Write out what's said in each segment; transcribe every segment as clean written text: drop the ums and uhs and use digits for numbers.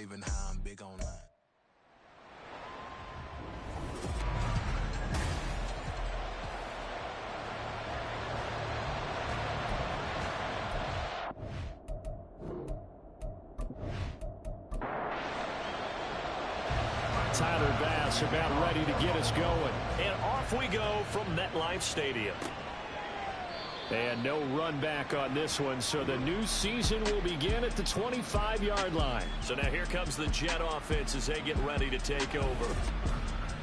waving how I'm big on that. Tyler Bass about ready to get us going. And off we go from MetLife Stadium. And no run back on this one, so the new season will begin at the 25-yard line. So now here comes the Jet offense as they get ready to take over.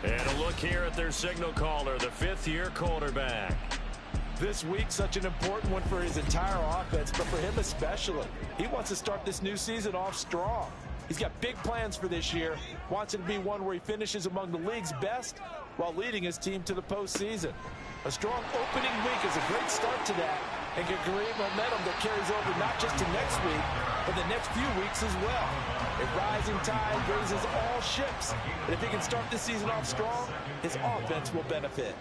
And a look here at their signal caller, the fifth-year quarterback. This week, such an important one for his entire offense, but for him especially. He wants to start this new season off strong. He's got big plans for this year, wants it to be one where he finishes among the league's best while leading his team to the postseason. A strong opening week is a great start to that and can create momentum that carries over not just to next week, but the next few weeks as well. A rising tide raises all ships, and if he can start this season off strong, his offense will benefit.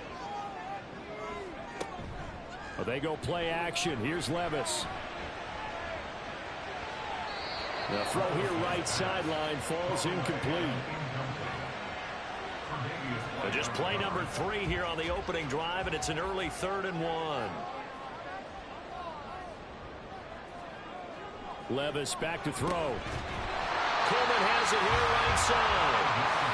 Well, they go play action. Here's Levis. The throw here right sideline falls incomplete. Just play number 3 here on the opening drive, and it's an early 3rd and 1. Levis back to throw. Coleman has it here right side.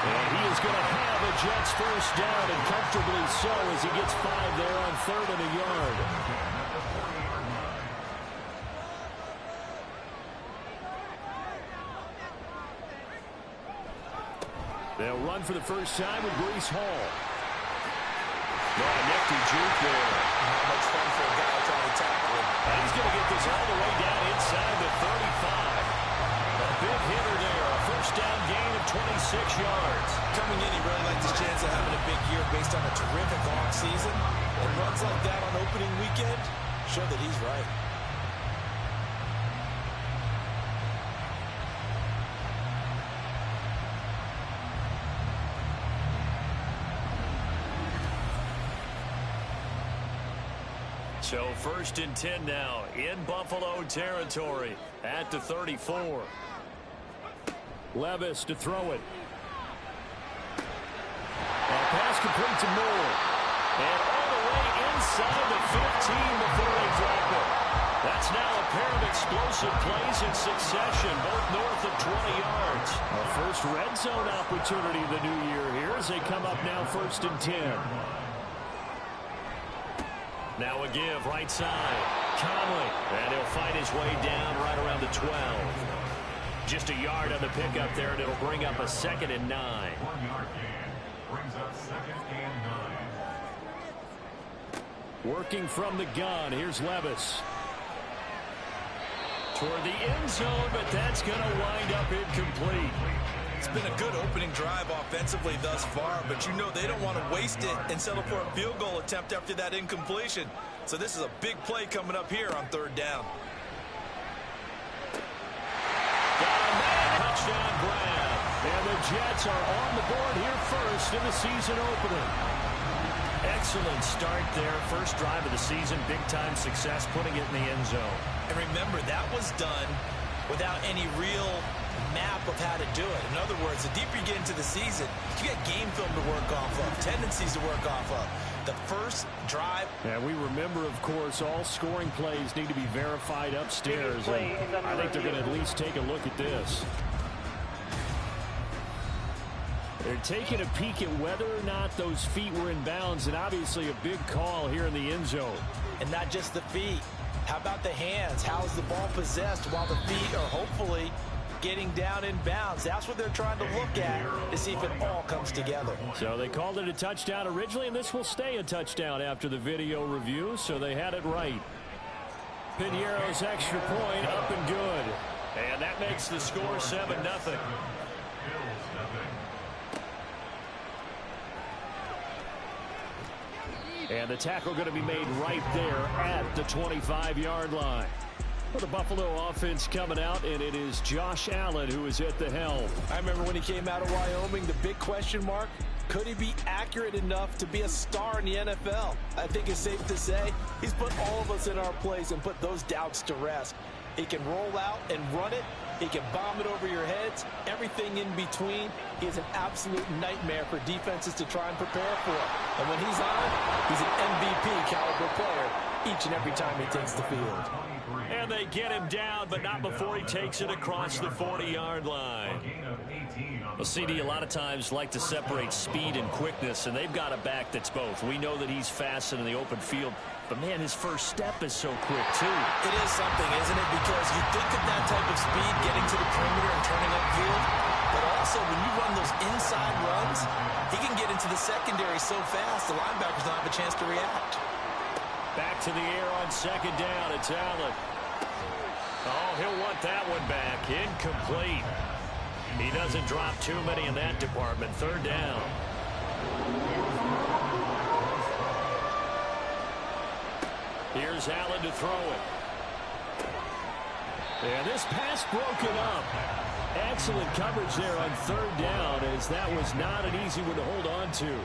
And he is going to have a Jets first down, and comfortably so as he gets 5 there on 3rd and a yard. They'll run for the first time with Breece Hall. Nifty juke there. Not much fun for a guy trying to tackle him. And he's going to get this all the way down inside the 35. A big hitter there. A first down gain of 26 yards. Coming in, he really likes his chance of having a big year based on a terrific offseason. And runs like that on opening weekend show that he's right. So 1st and 10 now in Buffalo territory at the 34. Levis to throw it. Pass complete to Moore. And all the way inside the 15 before they drop it. That's now a pair of explosive plays in succession, both north of 20 yards. A first red zone opportunity of the new year here as they come up now 1st and 10. Now a give right side. Conley. And he'll fight his way down right around the 12. Just a yard on the pickup there, and it'll bring up a 2nd and 9. 1-yard gain brings up 2nd and 9. Working from the gun. Here's Levis. Toward the end zone, but that's going to wind up incomplete. It's been a good opening drive offensively thus far, but you know they don't want to waste it and settle for a field goal attempt after that incompletion. So this is a big play coming up here on 3rd down. Touchdown grab. And the Jets are on the board here first in the season opener. Excellent start there. First drive of the season. Big-time success putting it in the end zone. And remember, that was done without any real map of how to do it. In other words, the deeper you get into the season, you get game film to work off of, tendencies to work off of. The first drive. And we remember, of course, all scoring plays need to be verified upstairs. And I think they're going to at least take a look at this. They're taking a peek at whether or not those feet were in bounds, and obviously a big call here in the end zone. And not just the feet. How about the hands? How is the ball possessed while the feet are hopefully getting down in bounds? That's what they're trying to look at to see if it all comes together. So they called it a touchdown originally, and this will stay a touchdown after the video review, so they had it right. Piñeiro's extra point up and good. And that makes the score 7-0. And the tackle going to be made right there at the 25-yard line. For the Buffalo offense coming out, and it is Josh Allen who is at the helm. I remember when he came out of Wyoming, the big question mark, could he be accurate enough to be a star in the NFL? I think it's safe to say he's put all of us in our place and put those doubts to rest. He can roll out and run it He can bomb it over your heads, everything in between. He is an absolute nightmare for defenses to try and prepare for. And when he's on, he's an MVP caliber player each and every time he takes the field. And they get him down, but not before he takes it across the 40-yard line. Well, CD, a lot of times like to separate speed and quickness, and they've got a back that's both. We know that he's fast in the open field, but, man, his first step is so quick, too. It is something, isn't it? Because you think of that type of speed getting to the perimeter and turning upfield, but also when you run those inside runs, he can get into the secondary so fast the linebackers don't have a chance to react. Back to the air on second down. It's Allen. Oh, he'll want that one back. Incomplete. He doesn't drop too many in that department. Third down. Here's Allen to throw it. And this pass broken up. Excellent coverage there on third down, as that was not an easy one to hold on to.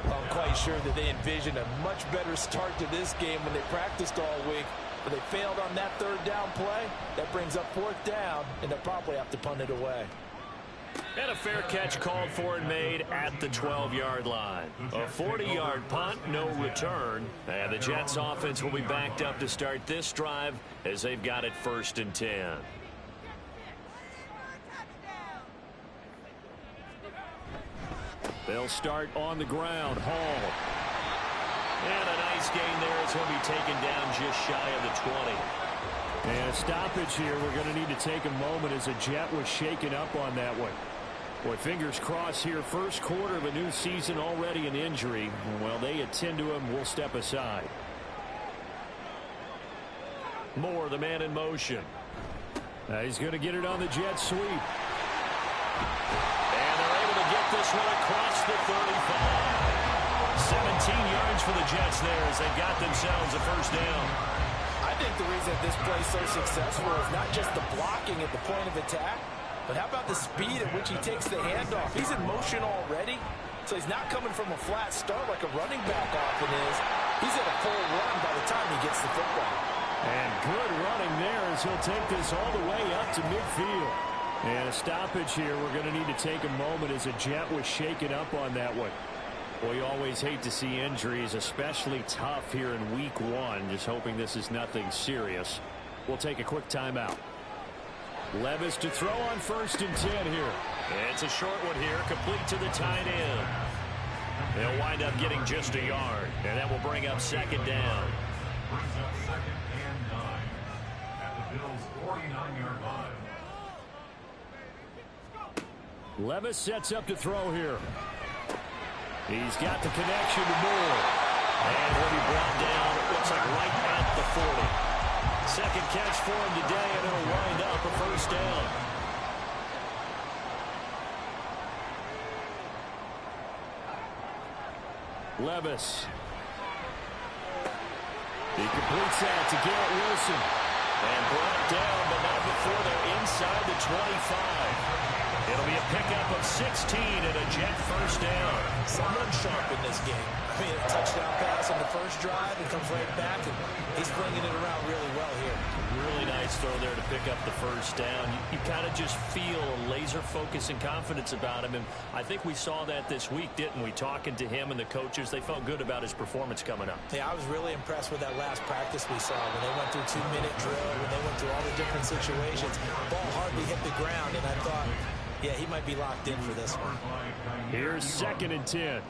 I'm quite sure that they envisioned a much better start to this game when they practiced all week. But they failed on that third down play. That brings up fourth down, and they'll probably have to punt it away. And a fair catch called for and made at the 12-yard line. A 40-yard punt, no return. And the Jets offense will be backed up to start this drive as they've got it 1st and 10. They'll start on the ground. Hall. And a nice gain there as he'll be taken down just shy of the 20. And a stoppage here. We're going to need to take a moment as a Jet was shaken up on that one. Boy, fingers crossed here. First quarter of a new season, already an injury. Well, they attend to him. We'll step aside. Moore, the man in motion. He's going to get it on the jet sweep. And they're able to get this one across the 35. 17 yards for the Jets there as they got themselves a first down. I think the reason that this play is so successful is not just the blocking at the point of attack, but how about the speed at which he takes the handoff? He's in motion already, so he's not coming from a flat start like a running back often is. He's at a full run by the time he gets the football. And good running there as he'll take this all the way up to midfield. And a stoppage here. We're going to need to take a moment as a Jet was shaken up on that one. Well, you always hate to see injuries, especially tough here in week 1. Just hoping this is nothing serious. We'll take a quick timeout. Levis to throw on 1st and 10 here. It's a short one here, complete to the tight end. They'll wind up getting just a yard, and that will bring up 2nd down. Brings up 2nd and 9 at the Bills' 49-yard line. Levis sets up to throw here. He's got the connection to Moore. And he'll be brought down, it looks like right at the 40. Second catch for him today, and it'll wind up a first down. Levis. He completes that to Garrett Wilson. And brought down, but not before they're inside the 25. It'll be a pickup of 16 and a Jet first down. Someone sharp in this game. I mean, a touchdown pass on the first drive and comes right back, and he's bringing it around really well here. Really nice throw there to pick up the first down. You kind of just feel a laser focus and confidence about him, and I think we saw that this week, didn't we? Talking to him and the coaches, they felt good about his performance coming up. Yeah, I was really impressed with that last practice we saw when they went through 2-minute drill, when they went through all the different situations. Ball hardly hit the ground, and I thought, yeah, he might be locked in for this one. Here's 2nd and 10.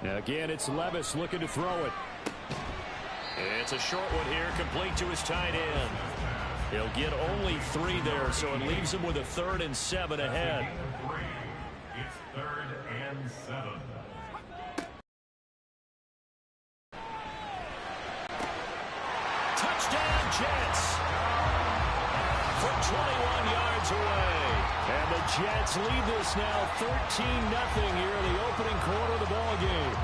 Now again, it's Levis looking to throw it. It's a short one here, complete to his tight end. He'll get only 3 there, so it leaves him with a 3rd and 7 ahead. It's 3rd and 7. Touchdown, Jets! From 21 yards away. And the Jets lead this now 13-0 here in the opening quarter of the ball game.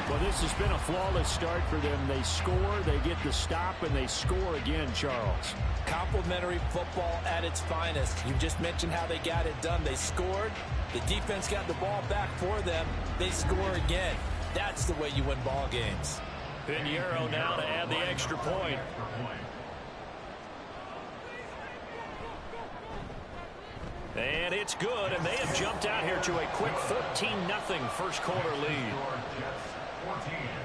Well, this has been a flawless start for them. They score, they get the stop, and they score again, Charles. Complimentary football at its finest. You just mentioned how they got it done. They scored. The defense got the ball back for them. They score again. That's the way you win ball games. Pinheiro now to add the extra point. And it's good, and they have jumped out here to a quick 14-0 first quarter lead.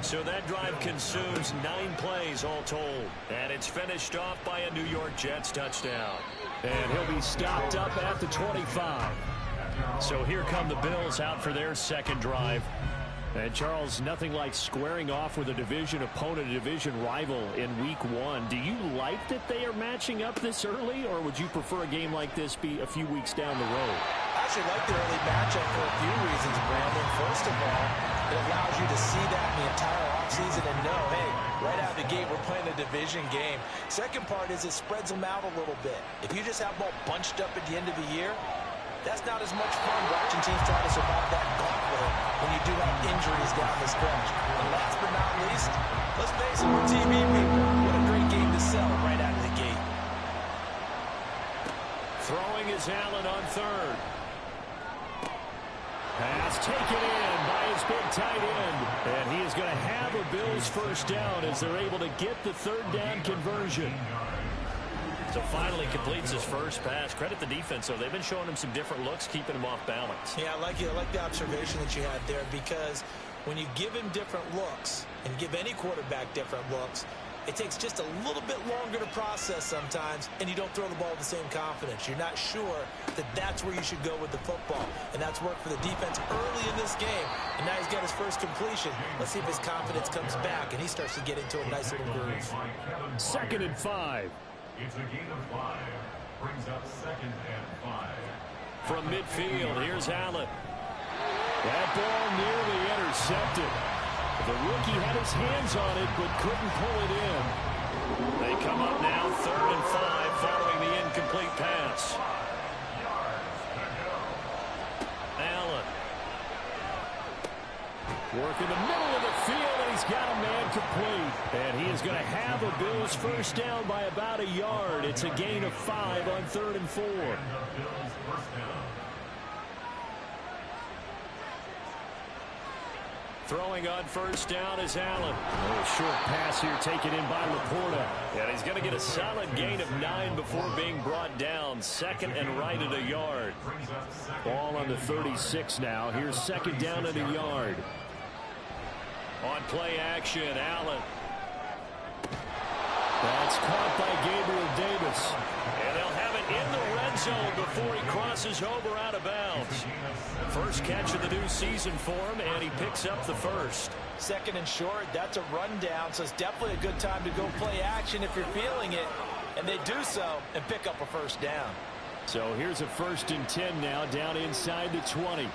So that drive consumes 9 plays all told. And it's finished off by a New York Jets touchdown. And he'll be stopped up at the 25. So here come the Bills out for their second drive. And Charles, nothing like squaring off with a division opponent, a division rival in week 1. Do you like that they are matching up this early, or would you prefer a game like this be a few weeks down the road? I actually like the early matchup for a few reasons, Brandon. First of all, it allows you to see that in the entire offseason and know, hey, right out of the gate, we're playing a division game. Second part is it spreads them out a little bit. If you just have them all bunched up at the end of the year, that's not as much fun watching teams try to survive that gauntlet when you do have injuries down the stretch. And last but not least, let's face it, we're TV people. What a great game to sell right out of the gate. Throwing is Allen on third. Pass taken in by his big tight end. And he is going to have a Bills first down as they're able to get the third down conversion. So finally completes his first pass. Credit the defense, though. They've been showing him some different looks, keeping him off balance. Yeah, I like it. I like the observation that you had there, because when you give him different looks and give any quarterback different looks, it takes just a little bit longer to process sometimes, and you don't throw the ball with the same confidence. You're not sure that that's where you should go with the football, and that's worked for the defense early in this game, and now he's got his first completion. Let's see if his confidence comes back, and he starts to get into a nice little groove. 2nd and 5. It's a gain of 5. Brings up 2nd and 5. From midfield, here's Allen. That ball nearly intercepted. The rookie had his hands on it, but couldn't pull it in. They come up now 3rd and 5 following the incomplete pass. Allen. Working the middle of the field, and he's got a man complete. And he is going to have a Bills first down by about a yard. It's a gain of 5 on 3rd and 4. Throwing on first down is Allen. A short pass here taken in by Laporta. And he's going to get a solid gain of 9 before being brought down. 2nd and right at a yard. Ball on the 36 now. Here's 2nd down at a yard. On play action, Allen. That's caught by Gabriel Davis. And they'll have it in the red zone before he crosses over out of bounds. First catch of the new season for him, and he picks up the first. 2nd and short, that's a rundown, so it's definitely a good time to go play action if you're feeling it. And they do so and pick up a first down. So here's a 1st and 10 now, down inside the 20.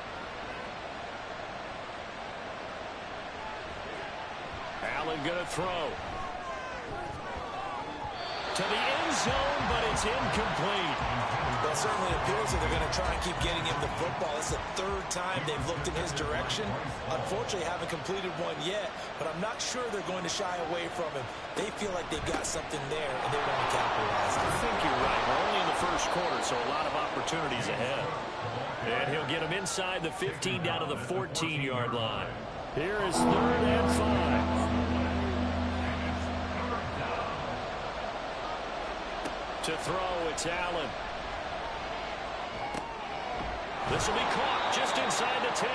Allen going to throw. To the end zone, but it's incomplete. Well, it certainly appears that they're going to try and keep getting him the football. It's the 3rd time they've looked in his direction. Unfortunately, haven't completed one yet, but I'm not sure they're going to shy away from him. They feel like they've got something there, and they want to capitalize. I think you're right. We're only in the first quarter, so a lot of opportunities ahead. And he'll get him inside the 15 down to the 14-yard line. Here is 3rd and 5. To throw, it's Allen. This will be caught just inside the 10.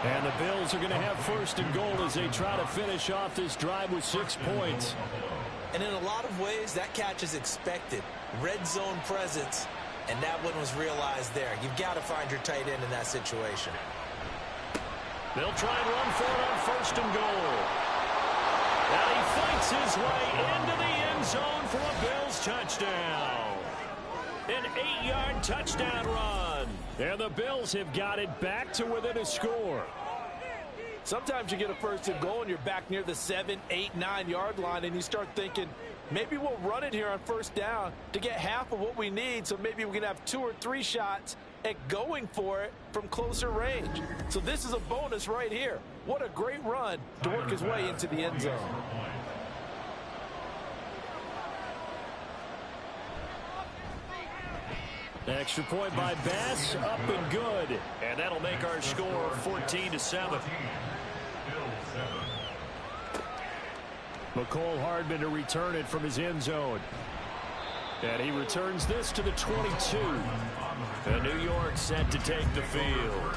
And the Bills are going to have 1st and goal as they try to finish off this drive with 6 points. And in a lot of ways, that catch is expected. Red zone presence, and that one was realized there. You've got to find your tight end in that situation. They'll try and run for it on 1st and goal. And he fights his way into the end zone for a Bills touchdown. An 8-yard touchdown run. And the Bills have got it back to within a score. Sometimes you get a 1st and goal and you're back near the 7, 8, 9-yard line, and you start thinking, maybe we'll run it here on 1st down to get half of what we need, so maybe we can have 2 or 3 shots at going for it from closer range. So this is a bonus right here. What a great run to work his way into the end zone. Extra point by Bass, up and good. And that'll make our score 14-7. Mecole Hardman to return it from his end zone. And he returns this to the 22. And New York set to take the field.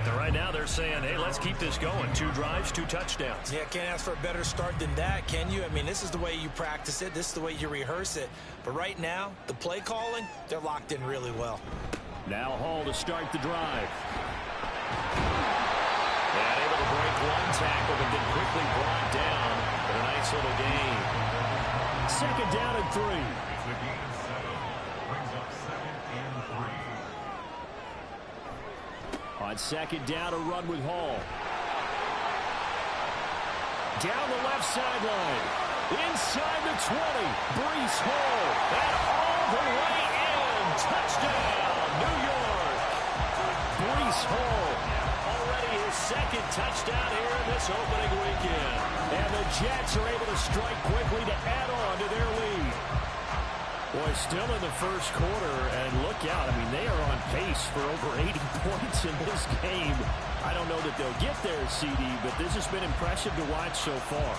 And right now they're saying, hey, let's keep this going. 2 drives, 2 touchdowns. Yeah, can't ask for a better start than that, can you? I mean, this is the way you practice it. This is the way you rehearse it. But right now, the play calling, they're locked in really well. Now Hall to start the drive. And able to break 1 tackle, but then quickly brought down for a nice little gain. 2nd down and 3. It's a gain of 7. Brings up 2nd and 3. On 2nd down, a run with Hall. Down the left sideline. Inside the 20. Breece Hall. And all the way in. Touchdown, New York. Breece Hall. Already his 2nd touchdown here in this opening weekend. And the Jets are able to strike quickly to add on to their lead. Boy, still in the first quarter, and look out. I mean, they are on pace for over 80 points in this game. I don't know that they'll get there, CD, but this has been impressive to watch so far.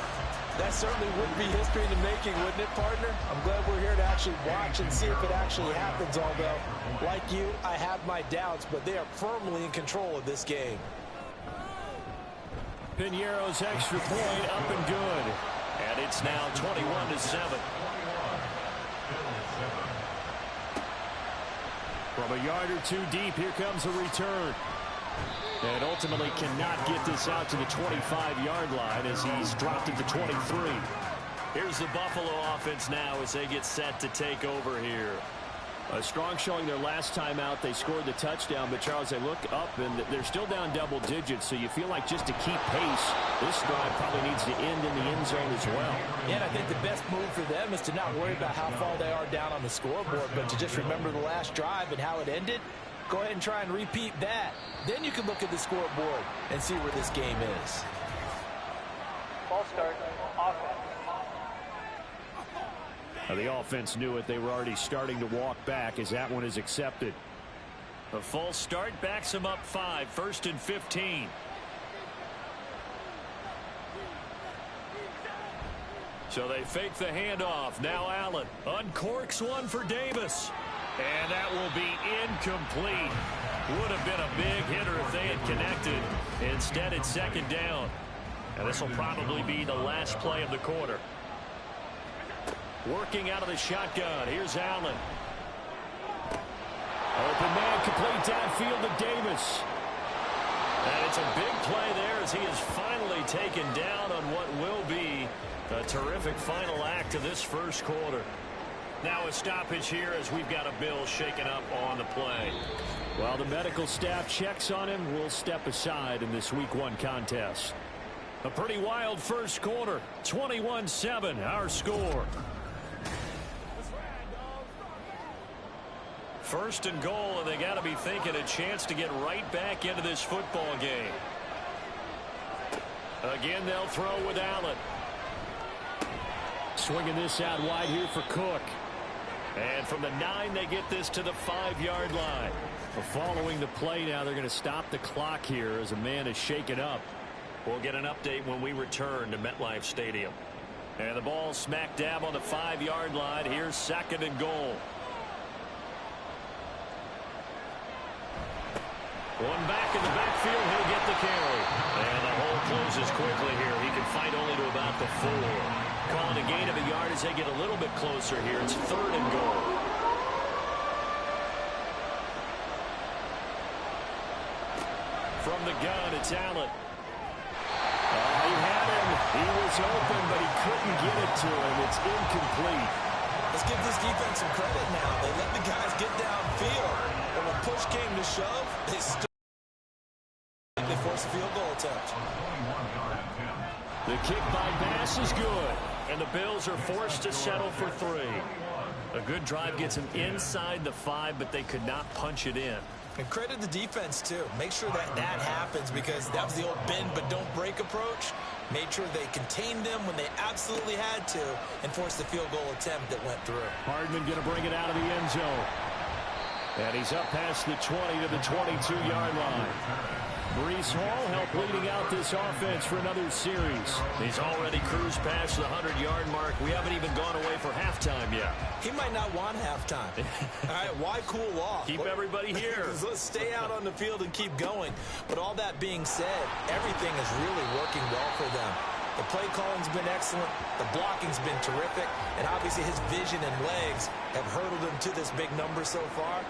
That certainly would be history in the making, wouldn't it, partner? I'm glad we're here to actually watch and see if it actually happens, although, like you, I have my doubts, but they are firmly in control of this game. Piñeiro's extra point up and good. And it's now 21-7. From a yard or 2 deep, here comes a return. And ultimately cannot get this out to the 25-yard line as he's dropped it to 23. Here's the Buffalo offense now as they get set to take over here. A strong showing their last time out. They scored the touchdown, but Charles, they look up and they're still down double digits, so you feel like just to keep pace, this drive probably needs to end in the end zone as well. Yeah, and I think the best move for them is to not worry about how far they are down on the scoreboard, but to just remember the last drive and how it ended. Go ahead and try and repeat that. Then you can look at the scoreboard and see where this game is. Ball start, offense. Now, the offense knew it. They were already starting to walk back as that one is accepted. A false start backs him up 5. 1st and 15. So they fake the handoff. Now Allen uncorks one for Davis. And that will be incomplete. Would have been a big hitter if they had connected. Instead, it's 2nd down. And this will probably be the last play of the quarter. Working out of the shotgun. Here's Allen. Open man, complete downfield to Davis. And it's a big play there as he is finally taken down on what will be a terrific final act of this first quarter. Now a stoppage here as we've got a Bill shaken up on the play. While the medical staff checks on him, we'll step aside in this Week 1 contest. A pretty wild first quarter. 21-7, our score. 1st and goal, and they got to be thinking a chance to get right back into this football game. Again, they'll throw with Allen. Swinging this out wide here for Cook. And from the 9, they get this to the 5-yard line. Following the play now, they're going to stop the clock here as a man is shaken up. We'll get an update when we return to MetLife Stadium. And the ball smack dab on the 5-yard line. Here's 2nd and goal. One back in the backfield. He'll get the carry. And the hole closes quickly here. He can fight only to about the 4. Calling a gain of a yard as they get a little bit closer here. It's 3rd and goal. From the gun, it's Allen. He had him. He was open, but he couldn't get it to him. It's incomplete. Let's give this defense some credit now. They let the guys get downfield. When the push came to shove, they forced a field goal attempt. The kick by Bass is good. And the Bills are forced to settle for 3. A good drive gets them inside the 5, but they could not punch it in. And credit the defense, too. Make sure that happens because that was the old bend but don't break approach. Made sure they contained them when they absolutely had to and forced the field goal attempt that went through. Hardman going to bring it out of the end zone. And he's up past the 20 to the 22-yard line. Breece Hall helped leading out this offense for another series. He's already cruised past the 100-yard mark. We haven't even gone away for halftime yet. He might not want halftime. All right, why cool off? Keep everybody here. Let's stay out on the field and keep going. But all that being said, everything is really working well for them. The play calling's been excellent. The blocking's been terrific. And obviously his vision and legs have hurdled him to this big number so far.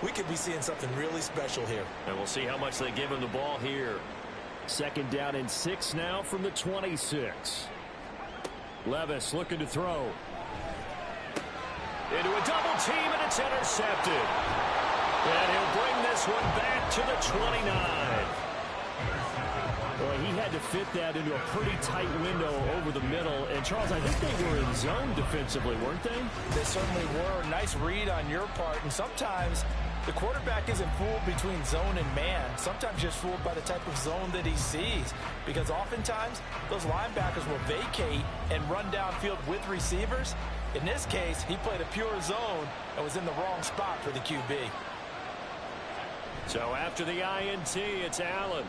We could be seeing something really special here. And we'll see how much they give him the ball here. 2nd down and 6 now from the 26. Levis looking to throw. Into a double team, and it's intercepted. And he'll bring this one back to the 29. Well, he had to fit that into a pretty tight window over the middle. And, Charles, I think they were in zone defensively, weren't they? They certainly were. Nice read on your part. And sometimes the quarterback isn't fooled between zone and man. Sometimes just fooled by the type of zone that he sees. Because oftentimes, those linebackers will vacate and run downfield with receivers. In this case, he played a pure zone and was in the wrong spot for the QB. So after the INT, it's Allen.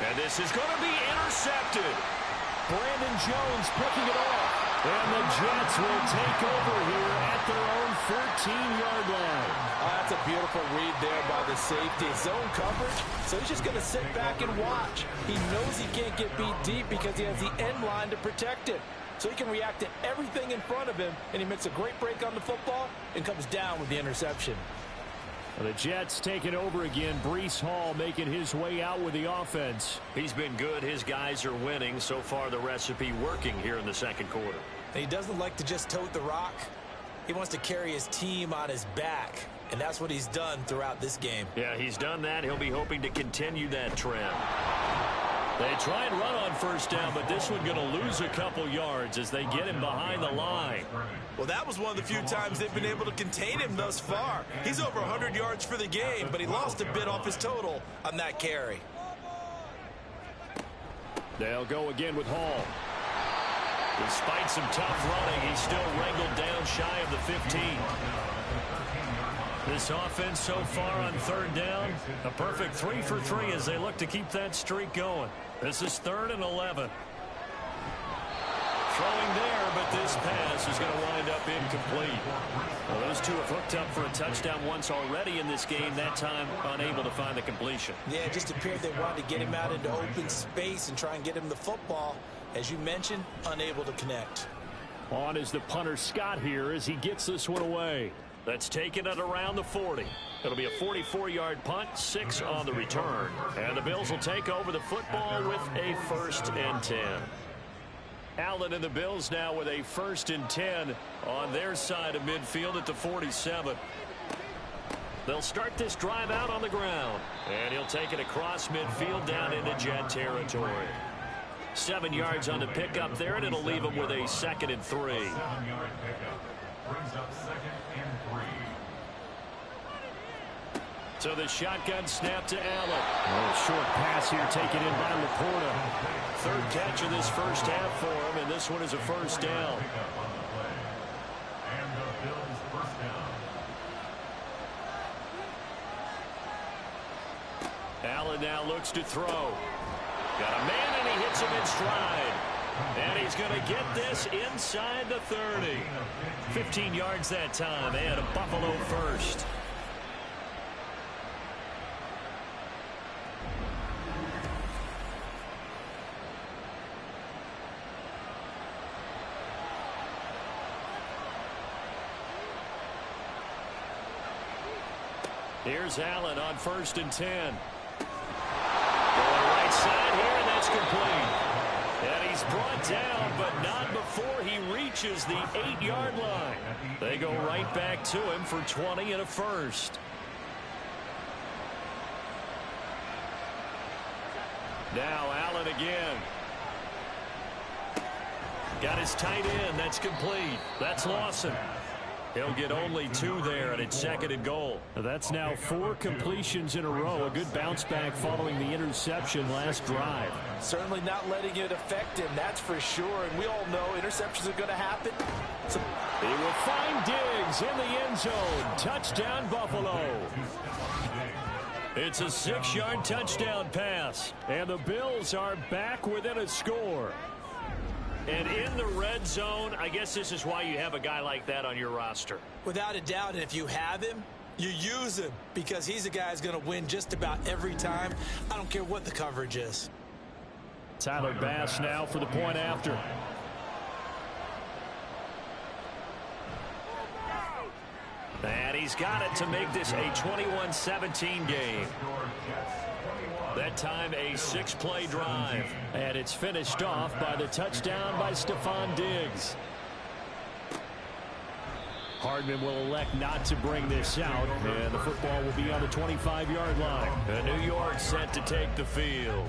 And this is going to be intercepted. Brandon Jones picking it off. And the Jets will take over here at their own 14-yard line. That's a beautiful read there by the safety. Zone coverage, so he's just going to sit back and watch. He knows he can't get beat deep because he has the end line to protect it. So he can react to everything in front of him, and he makes a great break on the football and comes down with the interception. Well, the Jets taking over again. Breece Hall making his way out with the offense. He's been good. His guys are winning. So far, the recipe working here in the second quarter. He doesn't like to just tote the rock. He wants to carry his team on his back, and that's what he's done throughout this game. Yeah, he's done that. He'll be hoping to continue that trend. They try and run on 1st down, but this one going to lose a couple yards as they get him behind the line. Well, that was one of the few times they've been able to contain him thus far. He's over 100 yards for the game, but he lost a bit off his total on that carry. They'll go again with Hall. Despite some tough running, he's still wrangled down shy of the 15. This offense so far on 3rd down, a perfect 3 for 3 as they look to keep that streak going. This is 3rd and 11. Throwing there, but this pass is going to wind up incomplete. Well, those two have hooked up for a touchdown once already in this game, that time unable to find the completion. Yeah, it just appeared they wanted to get him out into open space and try and get him the football. As you mentioned, unable to connect. On is the punter Scott here as he gets this one away. That's taken at around the 40. It'll be a 44-yard punt, 6 on the return. And the Bills will take over the football with a 1st and 10. Allen and the Bills now with a 1st and 10 on their side of midfield at the 47. They'll start this drive out on the ground. And he'll take it across midfield down into Jet territory. 7 yards on the pickup there, and it'll leave him with a 2nd and 3. 7-yard pickup brings up 2nd and 3. So the shotgun snap to Allen. Oh, short pass here taken in by Laporta. 3rd catch of this 1st half for him, and this one is a 1st down. And the Bills 1st down. Allen now looks to throw. Got a man, and he hits him in stride. And he's going to get this inside the 30. 15 yards that time, and a Buffalo 1st. Here's Allen on 1st and 10. Going right side here, and that's complete. And he's brought down, but not before he reaches the 8-yard line. They go right back to him for 20 and a 1st. Now Allen again. Got his tight end. That's complete. That's Lawson. He'll get only 2 there, and it's 2nd and goal. That's now 4 completions in a row. A good bounce back following the interception last drive. Certainly not letting it affect him, that's for sure. And we all know interceptions are going to happen. So he will find Diggs in the end zone. Touchdown, Buffalo. It's a 6-yard touchdown pass. And the Bills are back within a score. And in the red zone, I guess this is why you have a guy like that on your roster. Without a doubt, and if you have him, you use him because he's a guy who's going to win just about every time. I don't care what the coverage is. Tyler Bass now for the point after. And he's got it to make this a 21-17 game. That time a 6-play drive. And it's finished off by the touchdown by Stephon Diggs. Hardman will elect not to bring this out, and the football will be on the 25-yard line. And New York set to take the field.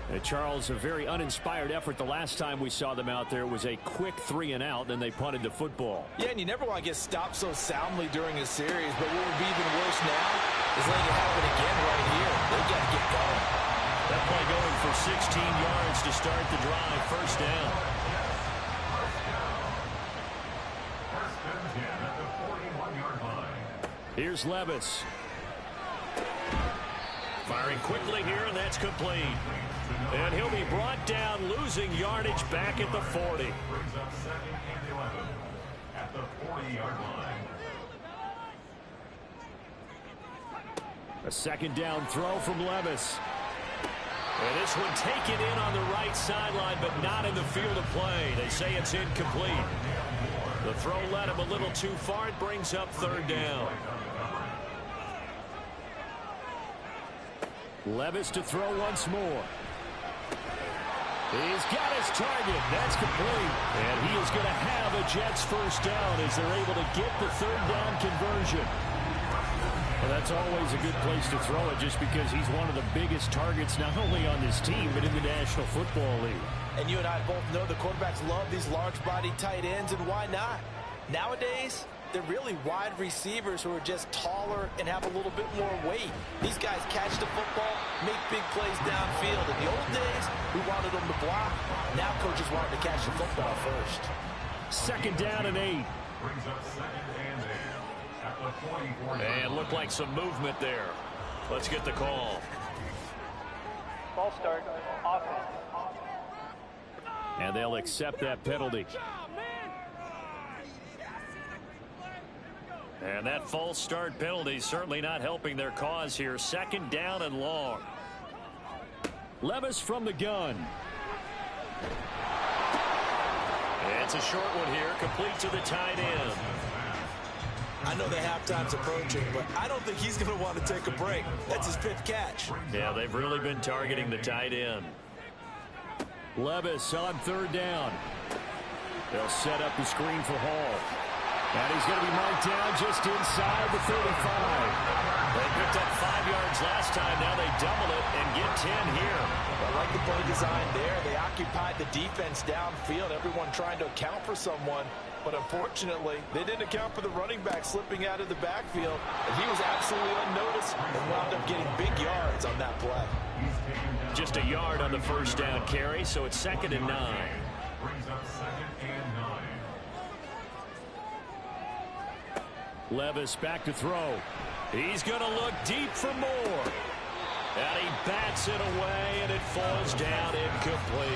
And Charles, a very uninspired effort the last time we saw them out there was a quick 3-and-out, and they punted the football. Yeah, and you never want to get stopped so soundly during a series, but what would be even worse now is letting it happen again right here. They got to get going. That play going for 16 yards to start the drive. First down. Here's Levis. Firing quickly here, and that's complete. And he'll be brought down, losing yardage back at the 40. Brings up 2nd and 11 at the 40-yard line. A second down throw from Levis. And this one taken in on the right sideline, but not in the field of play. They say it's incomplete. The throw led him a little too far. It brings up 3rd down. Levis to throw once more. He's got his target. That's complete. And he is going to have a Jets first down as they're able to get the 3rd down conversion. Well, that's always a good place to throw it just because he's one of the biggest targets not only on this team but in the National Football League. And you and I both know the quarterbacks love these large-body tight ends, and why not? Nowadays, they're really wide receivers who are just taller and have a little bit more weight. These guys catch the football, make big plays downfield. In the old days, we wanted them to block. Now coaches want them to catch the football first. Second down and 8. Brings up 2nd and 8 at the 44. And looked like some movement there. Let's get the call. Ball start, offense. And they'll accept that penalty. And that false start penalty certainly not helping their cause here. 2nd down and long. Levis from the gun. It's a short one here, complete to the tight end. I know the halftime's approaching, but I don't think he's going to want to take a break. That's his 5th catch. Yeah, they've really been targeting the tight end. Levis on 3rd down. They'll set up the screen for Hall. And he's going to be marked down just inside the 35. They picked up 5 yards last time. Now they double it and get 10 here. I like the play design there. They occupied the defense downfield, everyone trying to account for someone. But unfortunately, they didn't account for the running back slipping out of the backfield. And he was absolutely unnoticed and wound up getting big yards on that play. Just a yard on the first down carry, so it's 2nd and 9. Brings up 2nd and 9. Levis back to throw. He's going to look deep for more. And he bats it away, and it falls down incomplete.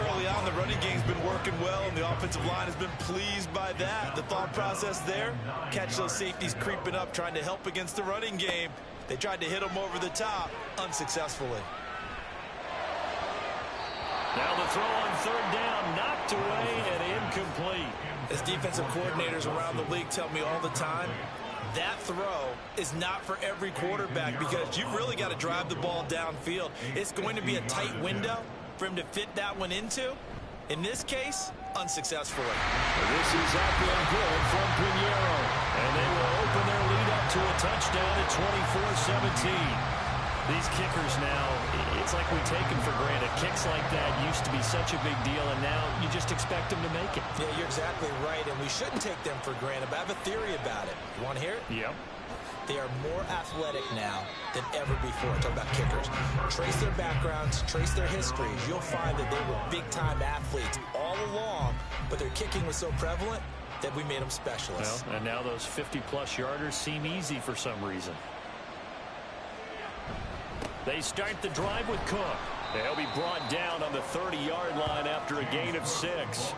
Early on, the running game's been working well, and the offensive line has been pleased by that. The thought process there, catch those safeties creeping up, trying to help against the running game. They tried to hit them over the top, unsuccessfully. Now the throw on 3rd down, knocked away and incomplete. As defensive coordinators around the league tell me all the time, that throw is not for every quarterback because you've really got to drive the ball downfield. It's going to be a tight window for him to fit that one into. In this case, unsuccessfully. This is up and good from Pinheiro. And they will open their lead up to a touchdown at 24-17. These kickers now, it's like we take them for granted. Kicks like that used to be such a big deal, and now you just expect them to make it. Yeah, you're exactly right, and we shouldn't take them for granted, but I have a theory about it. You want to hear it? Yep. They are more athletic now than ever before. Talk about kickers. Trace their backgrounds, trace their histories. You'll find that they were big-time athletes all along, but their kicking was so prevalent that we made them specialists. Well, and now those 50-plus yarders seem easy for some reason. They start the drive with Cook. He'll be brought down on the 30-yard line after a gain of 6.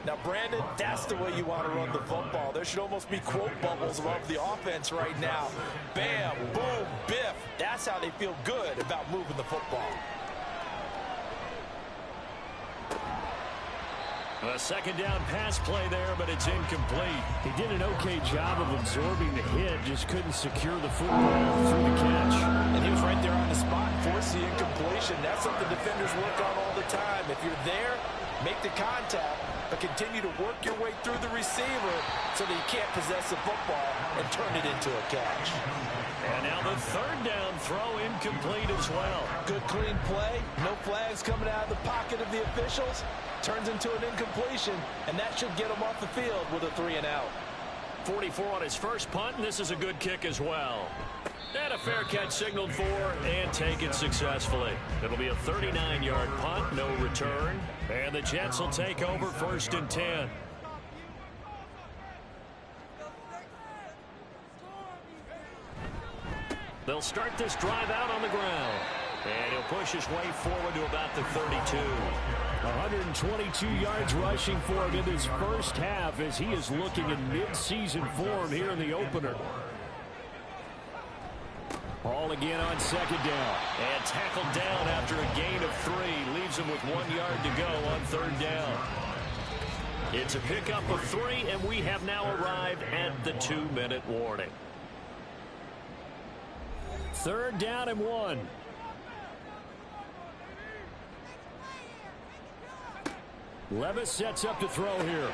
Now, Brandon, that's the way you want to run the football. There should almost be quote bubbles above the offense right now. Bam, boom, biff. That's how they feel good about moving the football. A second down pass play there, but it's incomplete. He did an okay job of absorbing the hit, just couldn't secure the football through the catch. And he was right there on the spot, forced the incompletion. That's something defenders work on all the time. If you're there, make the contact, but continue to work your way through the receiver so that you can't possess the football and turn it into a catch. And now the third down throw incomplete as well. Good clean play, no flags coming out of the pocket of the officials. Turns into an incompletion, and that should get him off the field with a 3-and-out. 44 on his first punt, and this is a good kick as well. And a fair catch signaled for and taken successfully. It'll be a 39-yard punt, no return. And the Jets will take over 1st and 10. They'll start this drive out on the ground. And he'll push his way forward to about the 32. 122 yards rushing for him in his first half as he is looking in mid-season form here in the opener. Ball again on second down. And tackled down after a gain of 3. Leaves him with 1 yard to go on third down. It's a pickup of 3, and we have now arrived at the 2-minute warning. Third down and 1. Levis sets up to throw here.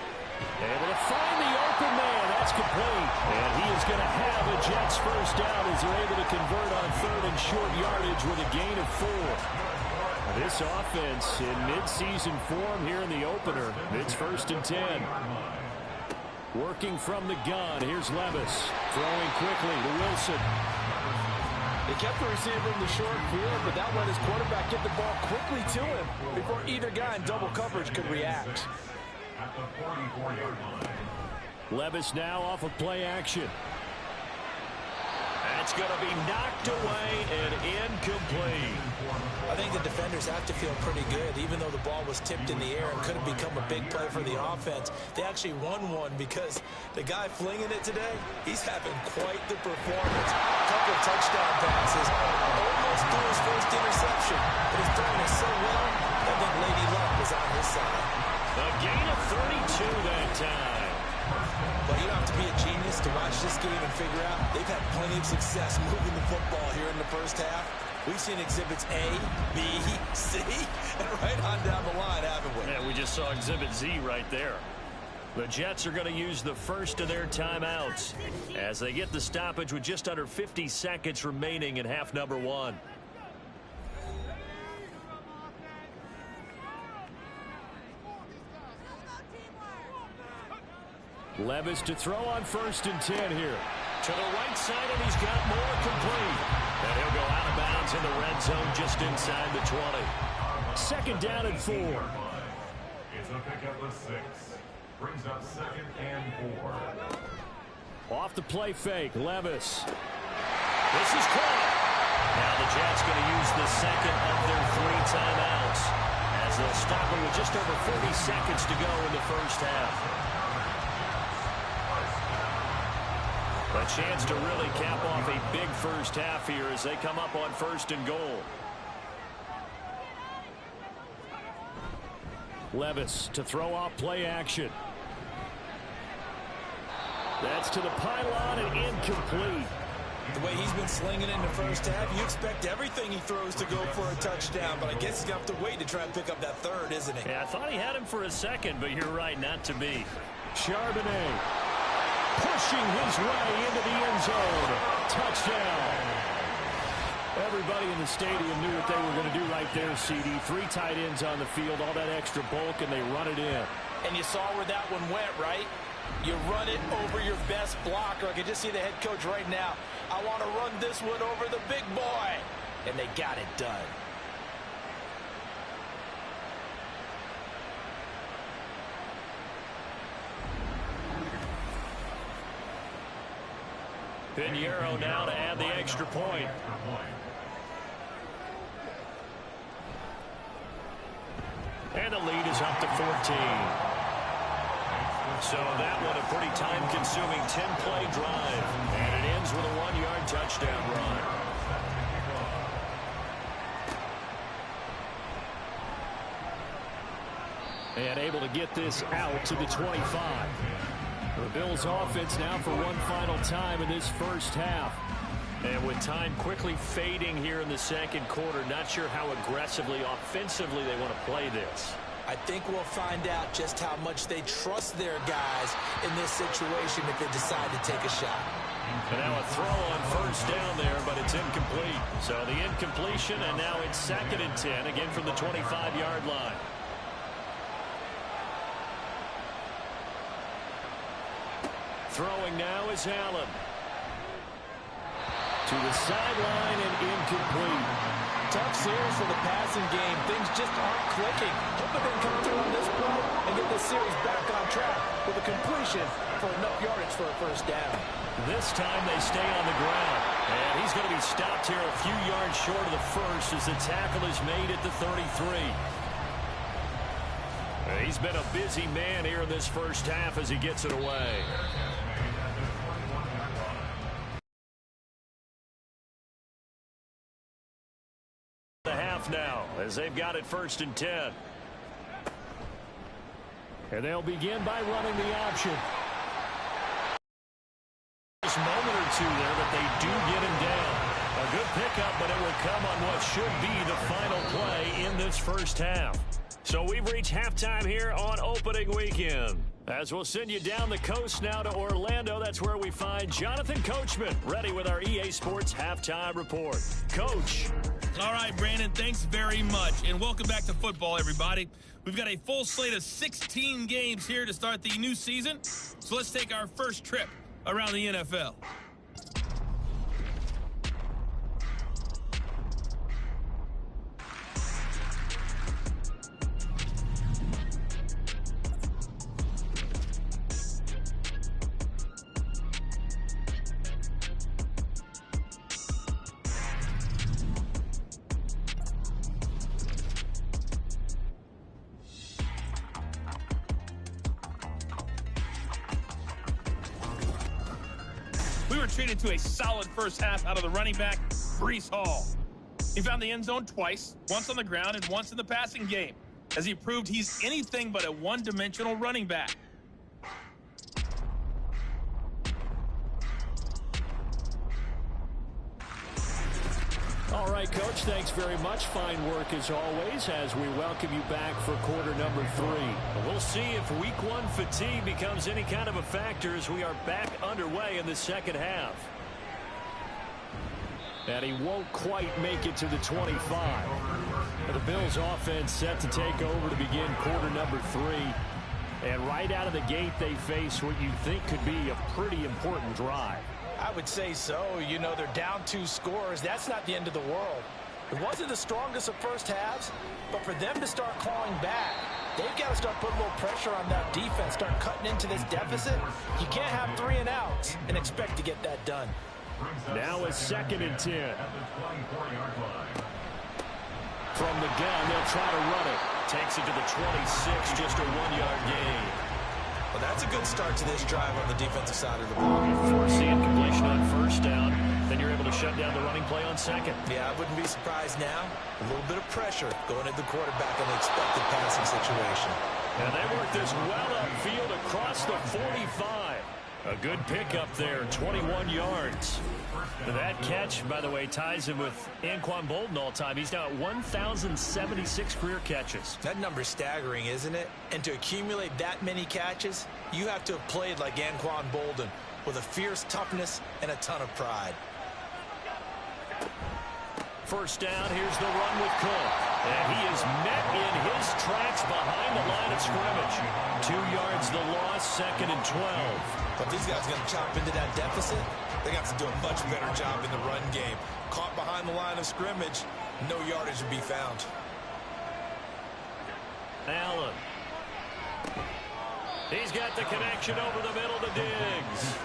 Able to find the open man. That's complete. And he is going to have a Jets first down as they're able to convert on third and short yardage with a gain of 4. This offense in mid-season form here in the opener. It's 1st and 10. Working from the gun. Here's Levis. Throwing quickly to Wilson. They kept the receiver in the short field, but that let his quarterback get the ball quickly to him before either guy in double coverage could react. At the 44-yard line. Levis now off of play action. That's going to be knocked away and incomplete. I think the defenders have to feel pretty good, even though the ball was tipped in the air and could have become a big play for the offense. They actually won one because the guy flinging it today, he's having quite the performance. A couple of touchdown passes, almost threw his first interception, but he's throwing it so well, I think Lady Luck was on his side. A gain of 32 that time. But you don't have to be a genius to watch this game and figure out they've had plenty of success moving the football here in the first half. We've seen exhibits A, B, C, and right on down the line, haven't we? Yeah, we just saw exhibit Z right there. The Jets are going to use the first of their timeouts as they get the stoppage with just under 50 seconds remaining in half number 1. Levis to throw on 1st and 10 here. To the right side, and he's got more complete. And he'll go out of bounds in the red zone just inside the 20. Second down and 4. It's a pickup of 6. Brings up 2nd and 4. Off the play fake, Levis. This is caught. Now the Jets going to use the second of their 3 timeouts as they'll stop it with just over 40 seconds to go in the first half. A chance to really cap off a big first half here as they come up on 1st and goal. Levis to throw off play action. That's to the pylon and incomplete. The way he's been slinging in the first half, you expect everything he throws to go for a touchdown, but I guess he's going to have to wait to try and pick up that third, isn't he? Yeah, I thought he had him for a second, but you're right, not to be. Charbonnet pushing his way into the end zone. Touchdown. Everybody in the stadium knew what they were going to do right there, CD. 3 tight ends on the field, all that extra bulk, and they run it in. And you saw where that one went, right? You run it over your best blocker. I can just see the head coach right now. I want to run this one over the big boy. And they got it done. Pinheiro now to add the extra point. And the lead is up to 14. So that one a pretty time-consuming 10-play drive. And it ends with a 1-yard touchdown run. And able to get this out to the 25. The Bills offense now for one final time in this first half. And with time quickly fading here in the second quarter, not sure how aggressively, offensively they want to play this. I think we'll find out just how much they trust their guys in this situation if they decide to take a shot. And now a throw on first down there, but it's incomplete. So the incompletion, and now it's 2nd and 10, again from the 25-yard line. Throwing now is Allen. To the sideline and incomplete. Tough series for the passing game. Things just aren't clicking. Hoping they come through on this play and get this series back on track with a completion for enough yardage for a first down. This time they stay on the ground. And he's going to be stopped here a few yards short of the first as the tackle is made at the 33. He's been a busy man here in this first half as he gets it away. The half now as they've got it 1st and 10. And they'll begin by running the option. Just a moment or two there, but they do get him down. A good pickup, but it will come on what should be the final play in this first half. So we've reached halftime here on opening weekend. As we'll send you down the coast now to Orlando, that's where we find Jonathan Coachman ready with our EA Sports Halftime Report. Coach. All right, Brandon, thanks very much. And welcome back to football, everybody. We've got a full slate of 16 games here to start the new season. So let's take our first trip around the NFL. We were treated to a solid first half out of the running back, Breece Hall. He found the end zone twice, once on the ground and once in the passing game, as he proved he's anything but a one-dimensional running back. All right, Coach, thanks very much. Fine work as always as we welcome you back for quarter number 3. We'll see if week 1 fatigue becomes any kind of a factor as we are back underway in the second half. And he won't quite make it to the 25. The Bills offense set to take over to begin quarter number 3. And right out of the gate, they face what you think could be a pretty important drive. I would say so. You know, they're down 2 scores. That's not the end of the world. It wasn't the strongest of first halves, but for them to start clawing back, they've got to start putting a little pressure on that defense, start cutting into this deficit. You can't have 3 and outs and expect to get that done. Now it's 2nd and 10. From the gun, they'll try to run it. Takes it to the 26, just a 1-yard gain. Well, that's a good start to this drive on the defensive side of the ball. You force the incompletion on first down, then you're able to shut down the running play on second. Yeah, I wouldn't be surprised now. A little bit of pressure going at the quarterback in the expected passing situation. And they work this well upfield across the 45. A good pickup there, 21 yards. That catch, by the way, ties him with Anquan Boldin all time. He's now at 1,076 career catches. That number's staggering, isn't it? And to accumulate that many catches, you have to have played like Anquan Boldin with a fierce toughness and a ton of pride. First down, here's the run with Cook. And he is met in his tracks behind the line of scrimmage. 2 yards the loss, 2nd and 12. But these guys are going to chop into that deficit. They got to do a much better job in the run game. Caught behind the line of scrimmage, no yardage to be found. Allen. He's got the connection over the middle to Diggs.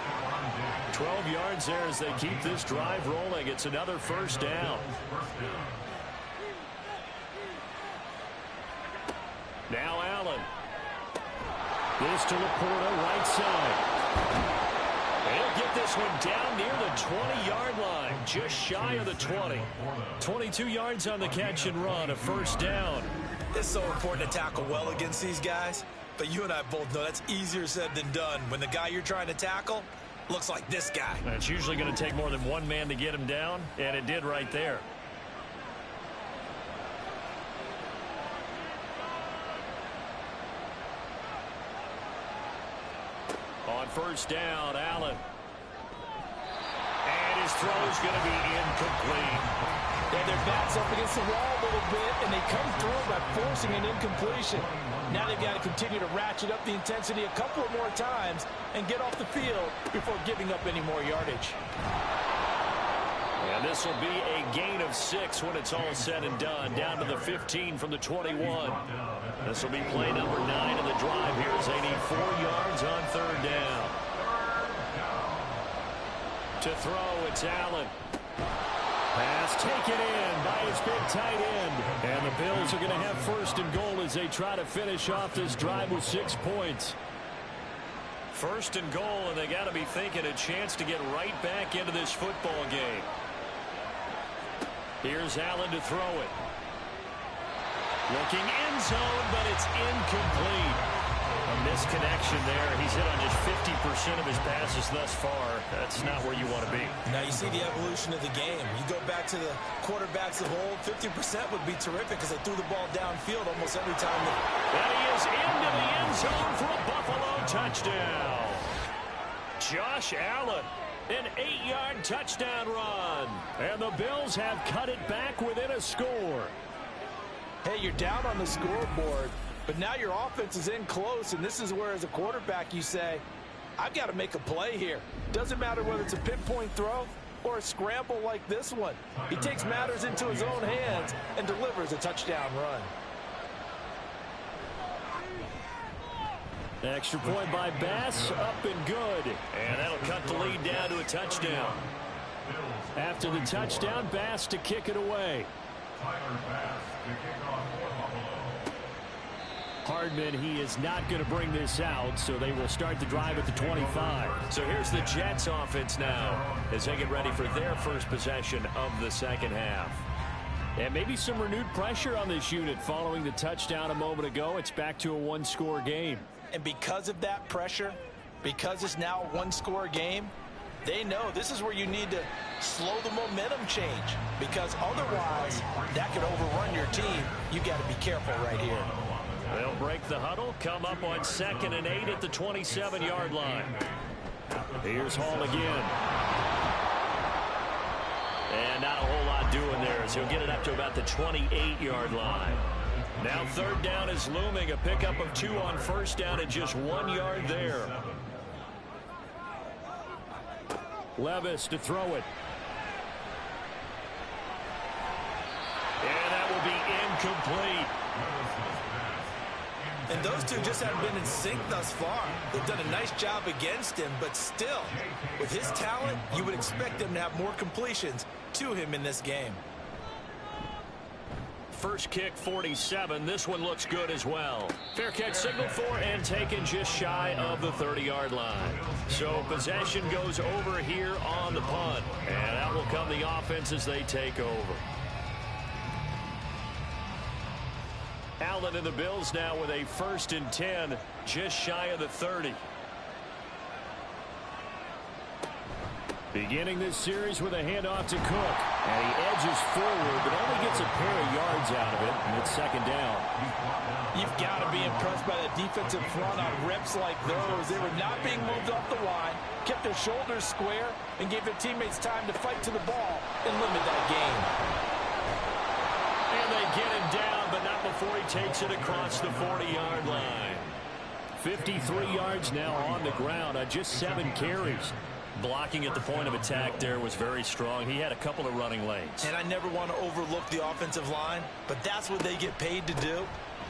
12 yards there as they keep this drive rolling. It's another first down. Now Allen. This to Laporta, right side. They'll get this one down near the 20-yard line, just shy of the 20. 22 yards on the catch and run, a first down. It's so important to tackle well against these guys, but you and I both know that's easier said than done when the guy you're trying to tackle looks like this guy. And it's usually going to take more than one man to get him down, and it did right there. On first down, Allen. And his throw's going to be incomplete. Yeah, their backs up against the wall a little bit, and they come through by forcing an incompletion. Now they've got to continue to ratchet up the intensity a couple of more times and get off the field before giving up any more yardage. And this will be a gain of 6 when it's all said and done, down to the 15 from the 21. This will be play number 9 of the drive here as they need 4 yards on third down. To throw, it's Allen. Pass taken in by his big tight end. And the Bills are going to have first and goal as they try to finish off this drive with 6 points. First and goal, and they got to be thinking a chance to get right back into this football game. Here's Allen to throw it. Looking end zone, but it's incomplete. A misconnection there. He's hit on just 50% of his passes thus far. That's not where you want to be. Now you see the evolution of the game. You go back to the quarterbacks of old, 50% would be terrific because they threw the ball downfield almost every time. And he is into the end zone for a Buffalo touchdown. Josh Allen. An 8-yard touchdown run. And the Bills have cut it back within a score. Hey, you're down on the scoreboard, but now your offense is in close, and this is where, as a quarterback, you say, I've got to make a play here. Doesn't matter whether it's a pinpoint throw or a scramble like this one. He takes matters into his own hands and delivers a touchdown run. Extra point by Bass, up and good. And that'll cut the lead down to a touchdown. After the touchdown, Bass to kick it away. Tyler Bass to kick off for Buffalo. Hardman, he is not going to bring this out, so they will start the drive at the 25. So here's the Jets offense now as they get ready for their first possession of the second half. And maybe some renewed pressure on this unit following the touchdown a moment ago. It's back to a one-score game. And because of that pressure, because it's now a one-score game, they know this is where you need to slow the momentum change, because otherwise that could overrun your team. You got to be careful right here. They'll break the huddle, come up on 2nd and 8 at the 27-yard line. Here's Hall again. And not a whole lot doing there, so he'll get it up to about the 28-yard line. Now third down is looming, a pickup of 2 on first down and just 1 yard there. Levis to throw it. And that will be incomplete. And those two just haven't been in sync thus far. They've done a nice job against him, but still, with his talent, you would expect him to have more completions to him in this game. First kick, 47. This one looks good as well. Fair catch signaled for and taken just shy of the 30-yard line. So possession goes over here on the punt. And out will come the offense as they take over. Allen and the Bills now with a 1st and 10, just shy of the 30. Beginning this series with a handoff to Cook. And he edges forward, but only gets a pair of yards out of it, and it's 2nd down. You've got to be impressed by the defensive front on reps like those. They were not being moved off the line, kept their shoulders square, and gave their teammates time to fight to the ball and limit that gain. And they get him down, but not before he takes it across the 40-yard line. 53 yards now on the ground on just 7 carries. Blocking at the point of attack there was very strong. He had a couple of running lanes. And I never want to overlook the offensive line, but that's what they get paid to do.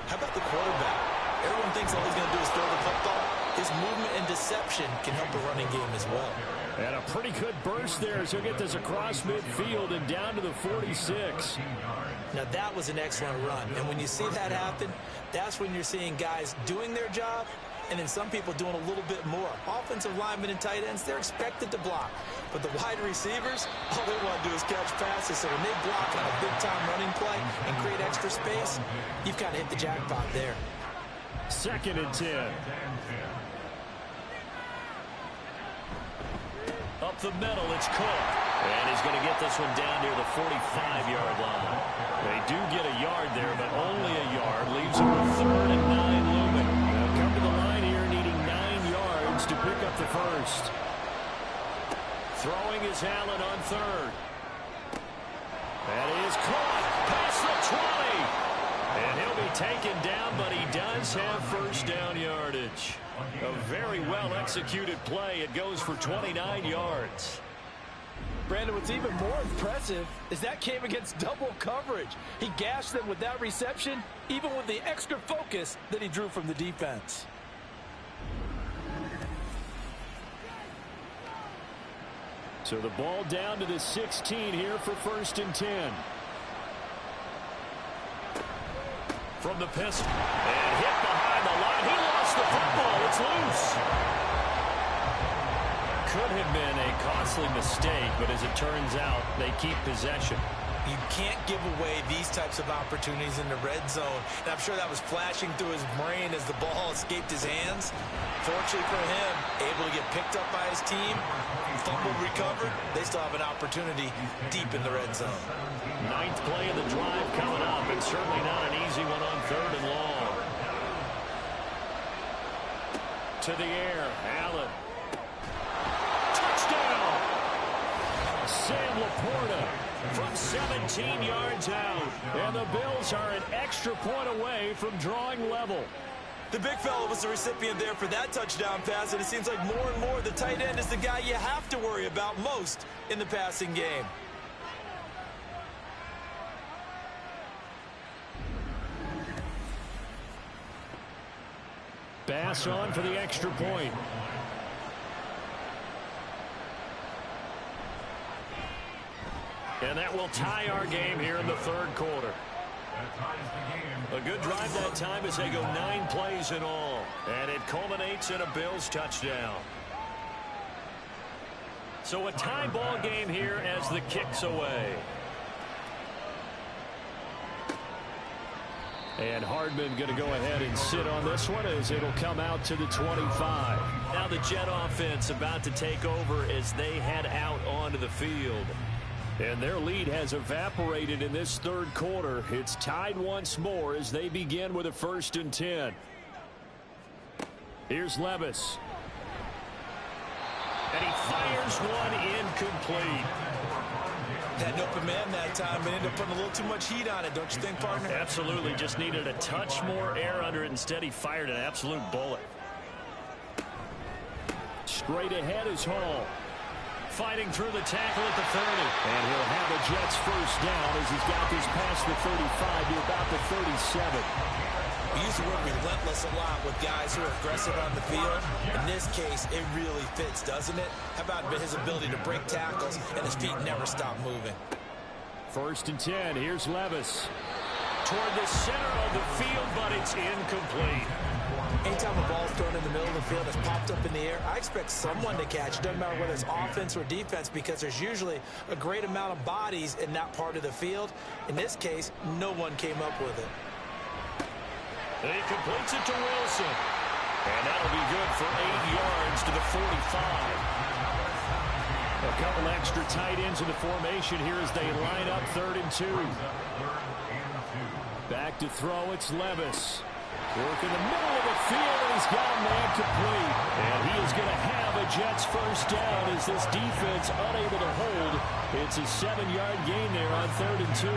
How about the quarterback? Everyone thinks all he's going to do is throw the football. His movement and deception can help a running game as well. And a pretty good burst there as he'll get this across midfield and down to the 46. Now, that was an excellent run. And when you see that happen, that's when you're seeing guys doing their job and then some people doing a little bit more. Offensive linemen and tight ends, they're expected to block. But the wide receivers, all they want to do is catch passes. So when they block on a big-time running play and create extra space, you've kind of hit the jackpot there. 2nd and 10. Up the middle, it's Cook. And he's going to get this one down near the 45-yard line. They do get a yard there, but only a yard. Leaves them with 3rd and 9 looming. They'll come to the line here needing 9 yards to pick up the first. Throwing is Allen on 3rd. That is caught past the 20. And he'll be taken down, but he does have first down yardage. A very well-executed play. It goes for 29 yards. Brandon, what's even more impressive is that came against double coverage. He gashed them with that reception, even with the extra focus that he drew from the defense. So the ball down to the 16 here for 1st and 10. From the pistol. And hit behind the line. He lost the football. It's loose. Could have been a costly mistake, but as it turns out, they keep possession. You can't give away these types of opportunities in the red zone. And I'm sure that was flashing through his brain as the ball escaped his hands. Fortunately for him, able to get picked up by his team, fumble recovered. They still have an opportunity deep in the red zone. 9th play of the drive coming up, and certainly not an easy one on 3rd and long. To the air, Allen. Touchdown! Sam Laporta from 17 yards out. And the Bills are an extra point away from drawing level. The big fella was the recipient there for that touchdown pass, and it seems like more and more the tight end is the guy you have to worry about most in the passing game. Bass on for the extra point. And that will tie our game here in the 3rd quarter. A good drive that time as they go 9 plays in all. And it culminates in a Bills touchdown. So a tie ball game here as the kick's away. And Hardman going to go ahead and sit on this one as it'll come out to the 25. Now the Jet offense about to take over as they head out onto the field. And their lead has evaporated in this 3rd quarter. It's tied once more as they begin with a 1st and 10. Here's Levis. And he fires one incomplete. Had an open man that time, but ended up putting a little too much heat on it, don't you think, partner? Absolutely. Just needed a touch more air under it. Instead, he fired an absolute bullet. Straight ahead is Hall. Fighting through the tackle at the 30. And he'll have a Jets first down as he's got this past the 35 to about the 37. We use the word relentless a lot with guys who are aggressive on the field. In this case, it really fits, doesn't it? How about his ability to break tackles and his feet never stop moving? 1st and 10. Here's Levis. Toward the center of the field, but it's incomplete. Anytime a ball's thrown in the middle of the field, it's popped up in the air, I expect someone to catch. It doesn't matter whether it's offense or defense because there's usually a great amount of bodies in that part of the field. In this case, no one came up with it. And he completes it to Wilson. And that'll be good for 8 yards to the 45. A couple extra tight ends in the formation here as they line up 3rd and 2. Back to throw, it's Levis. Work in the middle of the field, and he's got a man complete. And he is going to have a Jets first down as this defense unable to hold. It's a 7-yard gain there on 3rd and 2.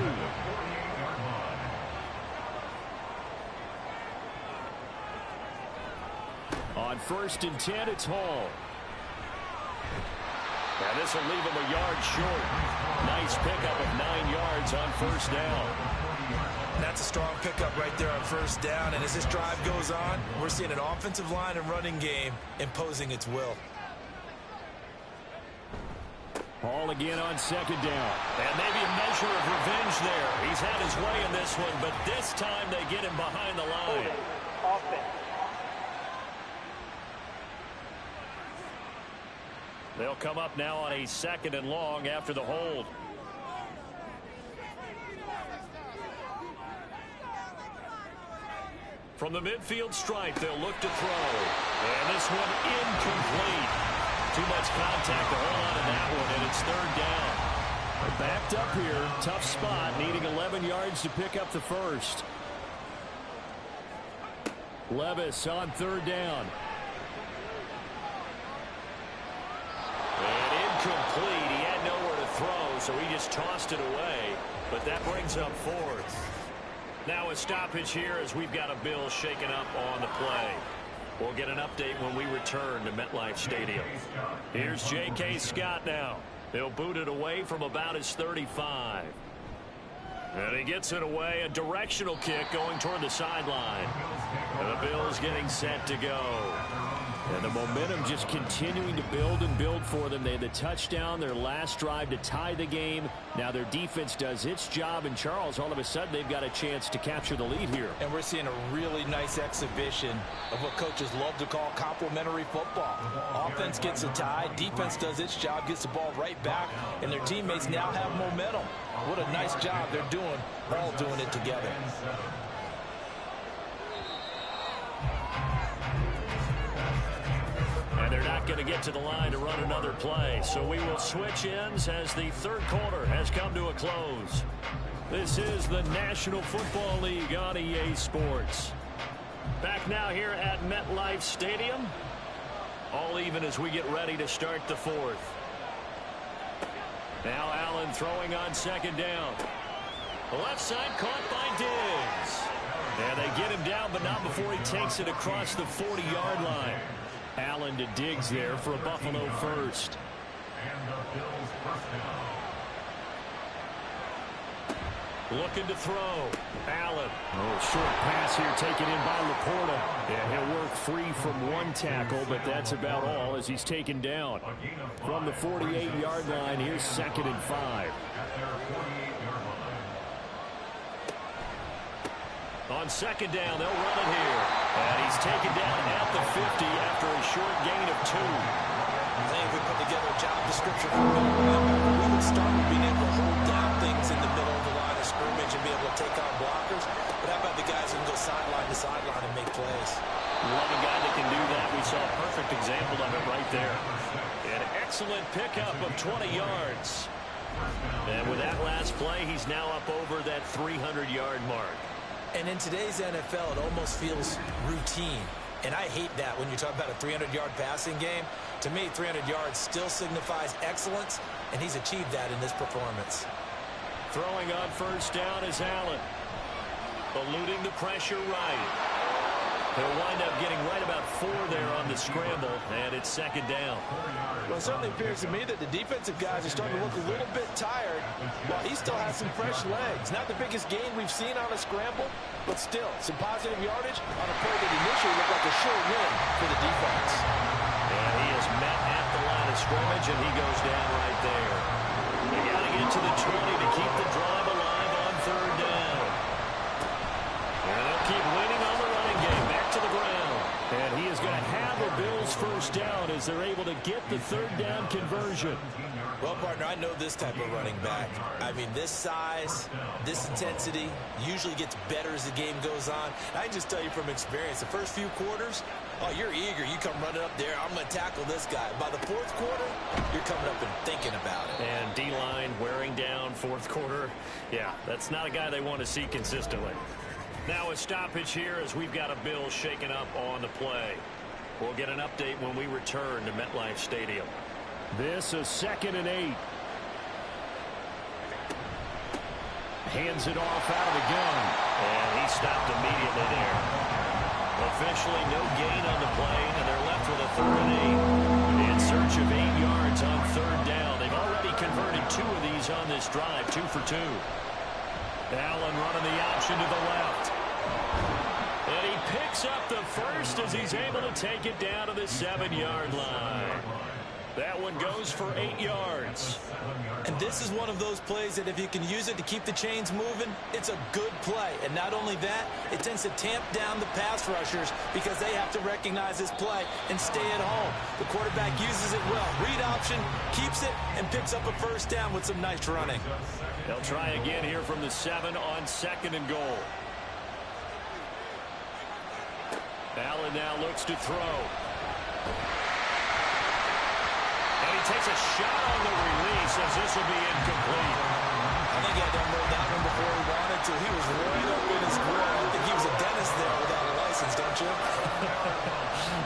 On 1st and 10, it's Hall. And this will leave him a yard short. Nice pickup of 9 yards on 1st down. That's a strong pickup right there on 1st down. And as this drive goes on, we're seeing an offensive line and running game imposing its will. Ball again on second down. And maybe a measure of revenge there. He's had his way in this one, but this time they get him behind the line. Offense. They'll come up now on a 2nd and long after the hold. From the midfield stripe, they'll look to throw. And this one incomplete. Too much contact to hold on to that one, and it's 3rd down. They're backed up here. Tough spot, needing 11 yards to pick up the first. Levis on 3rd down. And incomplete. He had nowhere to throw, so he just tossed it away. But that brings up 4th. Now a stoppage here as we've got a Bill shaken up on the play. We'll get an update when we return to MetLife Stadium. Here's J.K. Scott now. He'll boot it away from about his 35. And he gets it away. A directional kick going toward the sideline. And the Bills getting set to go. And the momentum just continuing to build and build for them. They had the touchdown, their last drive to tie the game. Now their defense does its job, and Charles, all of a sudden, they've got a chance to capture the lead here. And we're seeing a really nice exhibition of what coaches love to call complementary football. Offense gets a tie, defense does its job, gets the ball right back, and their teammates now have momentum. What a nice job they're doing, all doing it together. And they're not going to get to the line to run another play. So we will switch ends as the 3rd quarter has come to a close. This is the National Football League on EA Sports. Back now here at MetLife Stadium. All even as we get ready to start the 4th. Now Allen throwing on 2nd down. The left side caught by Diggs. And they get him down, but not before he takes it across the 40-yard line. Allen to Diggs there for a Buffalo first. And the Bills first down. Looking to throw. Allen. Oh, short pass here taken in by Laporta. And he'll work free from one tackle, but that's about all as he's taken down. From the 48-yard line, here's 2nd and 5. At their 48-yard line. On 2nd down, they'll run it here. And he's taken down at the 50 after a short gain of 2. I think we put together a job description for middle linebacker. We would start with being able to hold down things in the middle of the line of scrimmage and be able to take on blockers. But how about the guys who can go sideline to sideline and make plays? Love a guy that can do that. We saw a perfect example of it right there. An excellent pickup of 20 yards. And with that last play, he's now up over that 300-yard mark. And in today's NFL, it almost feels routine. And I hate that when you talk about a 300-yard passing game. To me, 300 yards still signifies excellence, and he's achieved that in this performance. Throwing on 1st down is Allen. Eluding the pressure right. He'll wind up getting right about 4 there on the scramble, and it's 2nd down. Well, it certainly appears to me that the defensive guys are starting to look a little bit tired, while he still has some fresh legs. Not the biggest gain we've seen on a scramble, but still, some positive yardage on a play that initially looked like a sure win for the defense. And he is met at the line of scrimmage, and he goes down right there. They got to get to the 20 to keep the drive alive on 3rd down. And they'll keep winning on the running game. Back to the ground. And he is going to have a Bills first down as they're able to get the 3rd down conversion. Well, partner, I know this type of running back. I mean, this size, this intensity usually gets better as the game goes on. I can just tell you from experience, the first few quarters, oh, you're eager. You come running up there, I'm going to tackle this guy. By the 4th quarter, you're coming up and thinking about it. And D-line wearing down 4th quarter. Yeah, that's not a guy they want to see consistently. Now a stoppage here as we've got a Bill shaken up on the play. We'll get an update when we return to MetLife Stadium. This is 2nd and 8. Hands it off out of the gun. And he stopped immediately there. Officially no gain on the play, and they're left with a 3rd and 8. In search of 8 yards on 3rd down. They've already converted 2 of these on this drive, 2 for 2. Allen running the option to the left. And he picks up the first as he's able to take it down to the 7-yard line. That one goes for 8 yards. And this is one of those plays that if you can use it to keep the chains moving, it's a good play. And not only that, it tends to tamp down the pass rushers because they have to recognize this play and stay at home. The quarterback uses it well. Read option, keeps it, and picks up a first down with some nice running. They'll try again here from the 7 on 2nd and goal. Allen now looks to throw. And he takes a shot on the release as this will be incomplete. I think he had to unload that one before he wanted to. He was right up in his grill. I think he was a dentist there without a license, don't you?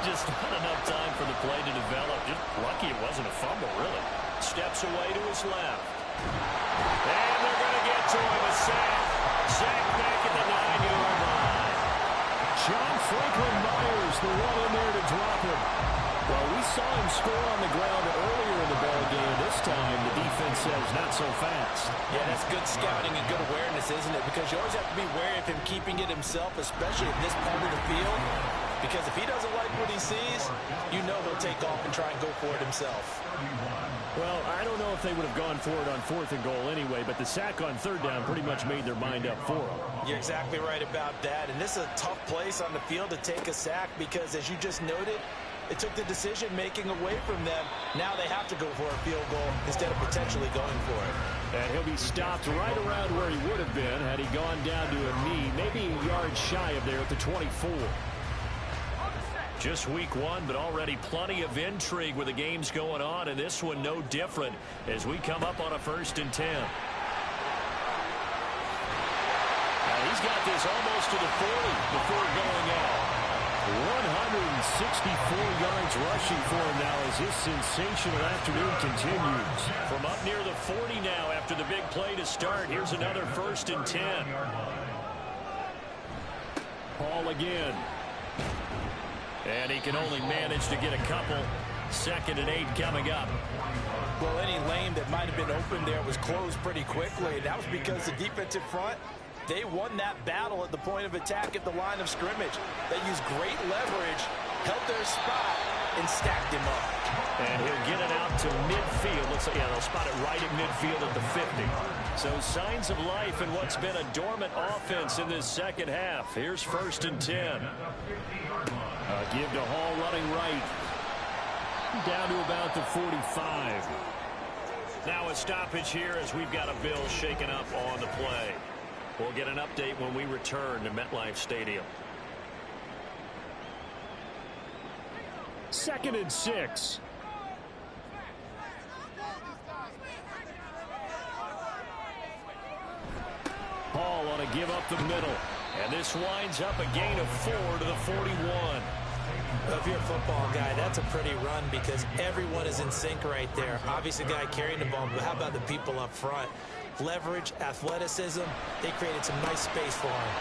Just not enough time for the play to develop. Just lucky it wasn't a fumble, really. Steps away to his left. And they're going to get to him. A sack. Sack back at the 9-yard line. John Franklin Myers, the one in there to drop him. Well, we saw him score on the ground earlier in the ball game. This time, the defense says not so fast. Yeah, that's good scouting and good awareness, isn't it? Because you always have to be wary of him keeping it himself, especially at this part of the field. Because if he doesn't like what he sees, you know he'll take off and try and go for it himself. Well, I don't know if they would have gone for it on 4th and goal anyway, but the sack on 3rd down pretty much made their mind up for them. You're exactly right about that. And this is a tough place on the field to take a sack because, as you just noted, it took the decision-making away from them. Now they have to go for a field goal instead of potentially going for it. And he'll be stopped right around where he would have been had he gone down to a knee, maybe a yard shy of there at the 24. Just week 1, but already plenty of intrigue with the games going on, and this one no different as we come up on a 1st and 10. Now he's got this almost to the 40 before going out. 164 yards rushing for him now as this sensational afternoon continues. From up near the 40 now after the big play to start. Here's another 1st and 10. Paul again. And he can only manage to get a couple. 2nd and 8 coming up. Well, any lane that might have been open there was closed pretty quickly. That was because the defensive front, they won that battle at the point of attack at the line of scrimmage. They used great leverage, held their spot, and stacked him up. And he'll get it out to midfield. Looks like, yeah, they'll spot it right at midfield at the 50. So signs of life in what's been a dormant offense in this 2nd half. Here's 1st and 10. Give to Hall running right. Down to about the 45. Now a stoppage here as we've got a bill shaken up on the play. We'll get an update when we return to MetLife Stadium. 2nd and 6. Hall on a give up the middle. And this winds up a gain of 4 to the 41. Well, if you're a football guy, that's a pretty run because everyone is in sync right there. Obviously, the guy carrying the ball, but how about the people up front? Leverage, athleticism, they created some nice space for him.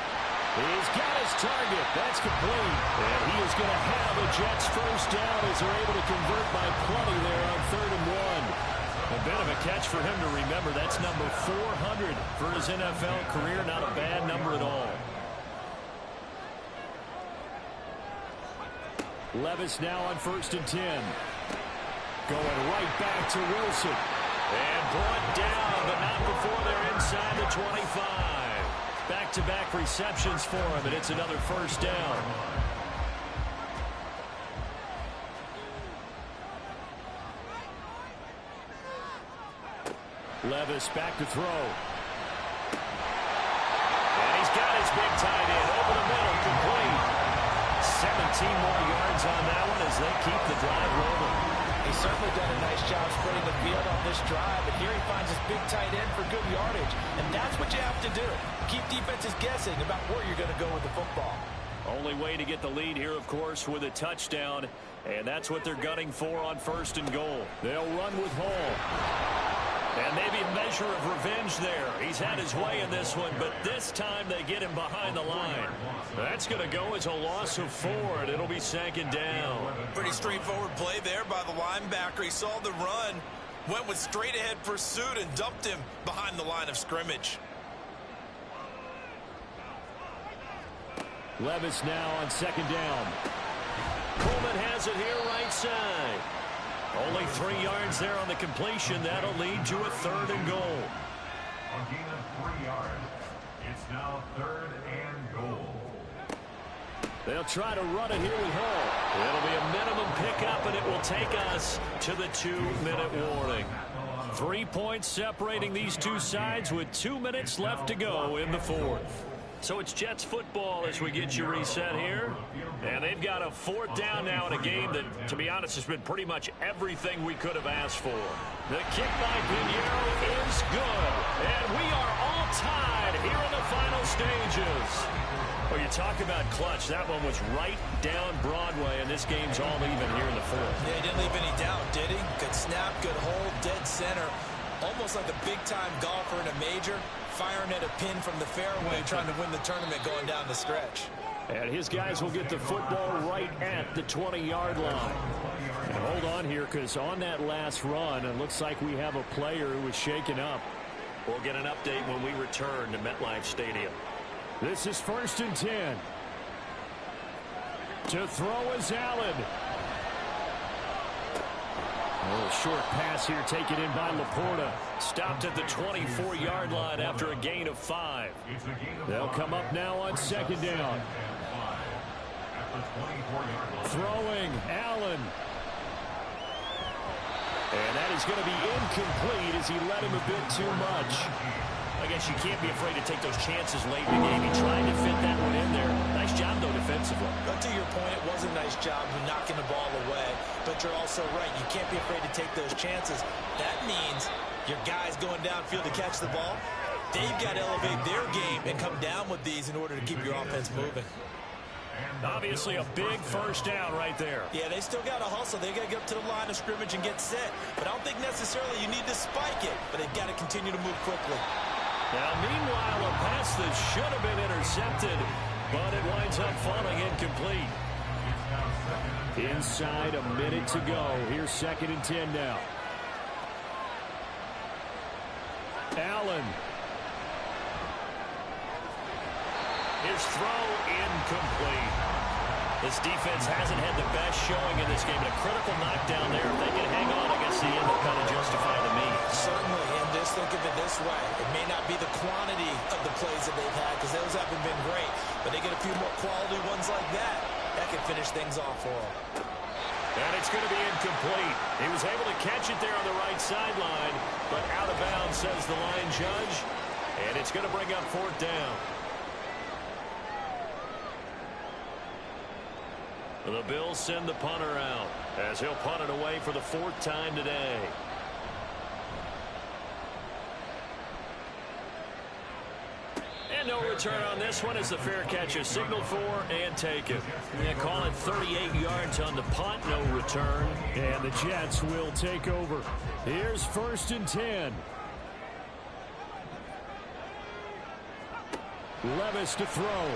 He's got his target. That's complete. And he is going to have the Jets first down as they're able to convert by plenty there on 3rd and 1. A bit of a catch for him to remember. That's number 400 for his NFL career. Not a bad number at all. Levis now on 1st and 10. Going right back to Wilson. And brought down, but not before they're inside the 25. Back-to-back receptions for him, and it's another 1st down. Levis back to throw. And he's got his big tight end over the middle, complete. 17 more yards on that one as they keep the drive rolling. He's certainly done a nice job spreading the field on this drive, but here he finds his big tight end for good yardage. And that's what you have to do. Keep defenses guessing about where you're going to go with the football. Only way to get the lead here, of course, with a touchdown. And that's what they're gunning for on 1st and goal. They'll run with Hall. And maybe a measure of revenge there. He's had his way in this one, but this time they get him behind the line. That's going to go as a loss of 4, and it'll be 2nd down. Pretty straightforward play there by the linebacker. He saw the run, went with straight-ahead pursuit, and dumped him behind the line of scrimmage. Levis now on 2nd down. Coleman has it here right side. Only 3 yards there on the completion. That'll lead to a 3rd and goal. A gain of 3 yards. It's now 3rd and goal. They'll try to run it here with Hall. It'll be a minimum pickup, and it will take us to the 2-minute warning. 3 points separating these two sides with 2 minutes left to go in the 4th. So it's Jets football as we get you reset here. And they've got a 4th down now in a game that, to be honest, has been pretty much everything we could have asked for. The kick by Pinheiro is good. And we are all tied here in the final stages. Well, you talk about clutch. That one was right down Broadway, and this game's all even here in the 4th. Yeah, he didn't leave any doubt, did he? Good snap, good hold, dead center. Almost like a big-time golfer in a major, firing at a pin from the fairway, trying to win the tournament going down the stretch. And his guys will get the football right at the 20-yard line. And hold on here, because on that last run, it looks like we have a player who was shaken up. We'll get an update when we return to MetLife Stadium. This is 1st and 10. To throw is Allen. A little short pass here taken in by Laporta. Stopped at the 24-yard line after a gain of 5. They'll come up now on 2nd down. Throwing, Allen. And that is going to be incomplete as he led him a bit too much. I guess you can't be afraid to take those chances late in the game. He tried to fit that one in there. Nice job, though, defensively. But to your point, it was a nice job of knocking the ball away. But you're also right. You can't be afraid to take those chances. That means your guys going downfield to catch the ball, they've got to elevate their game and come down with these in order to keep your offense moving. Obviously, a big 1st down right there. Yeah, they still got to hustle. They got to get up to the line of scrimmage and get set. But I don't think necessarily you need to spike it. But they've got to continue to move quickly. Now, meanwhile, a pass that should have been intercepted, but it winds up falling incomplete. Inside a minute to go. Here's 2nd and 10 now. Allen. His throw incomplete. This defense hasn't had the best showing in this game. A critical knockdown there. If they can hang on, I guess the end will kind of justify the means. Certainly, and just think of it this way. It may not be the quantity of the plays that they've had because those haven't been great, but they get a few more quality ones like that. That can finish things off for them. And it's going to be incomplete. He was able to catch it there on the right sideline, but out of bounds, says the line judge. And it's going to bring up 4th down. The Bills send the punter out as he'll punt it away for the 4th time today. And no return on this one as the fair catch is signaled for and taken. They call it 38 yards on the punt, no return. And the Jets will take over. Here's 1st and 10. Levis to throw.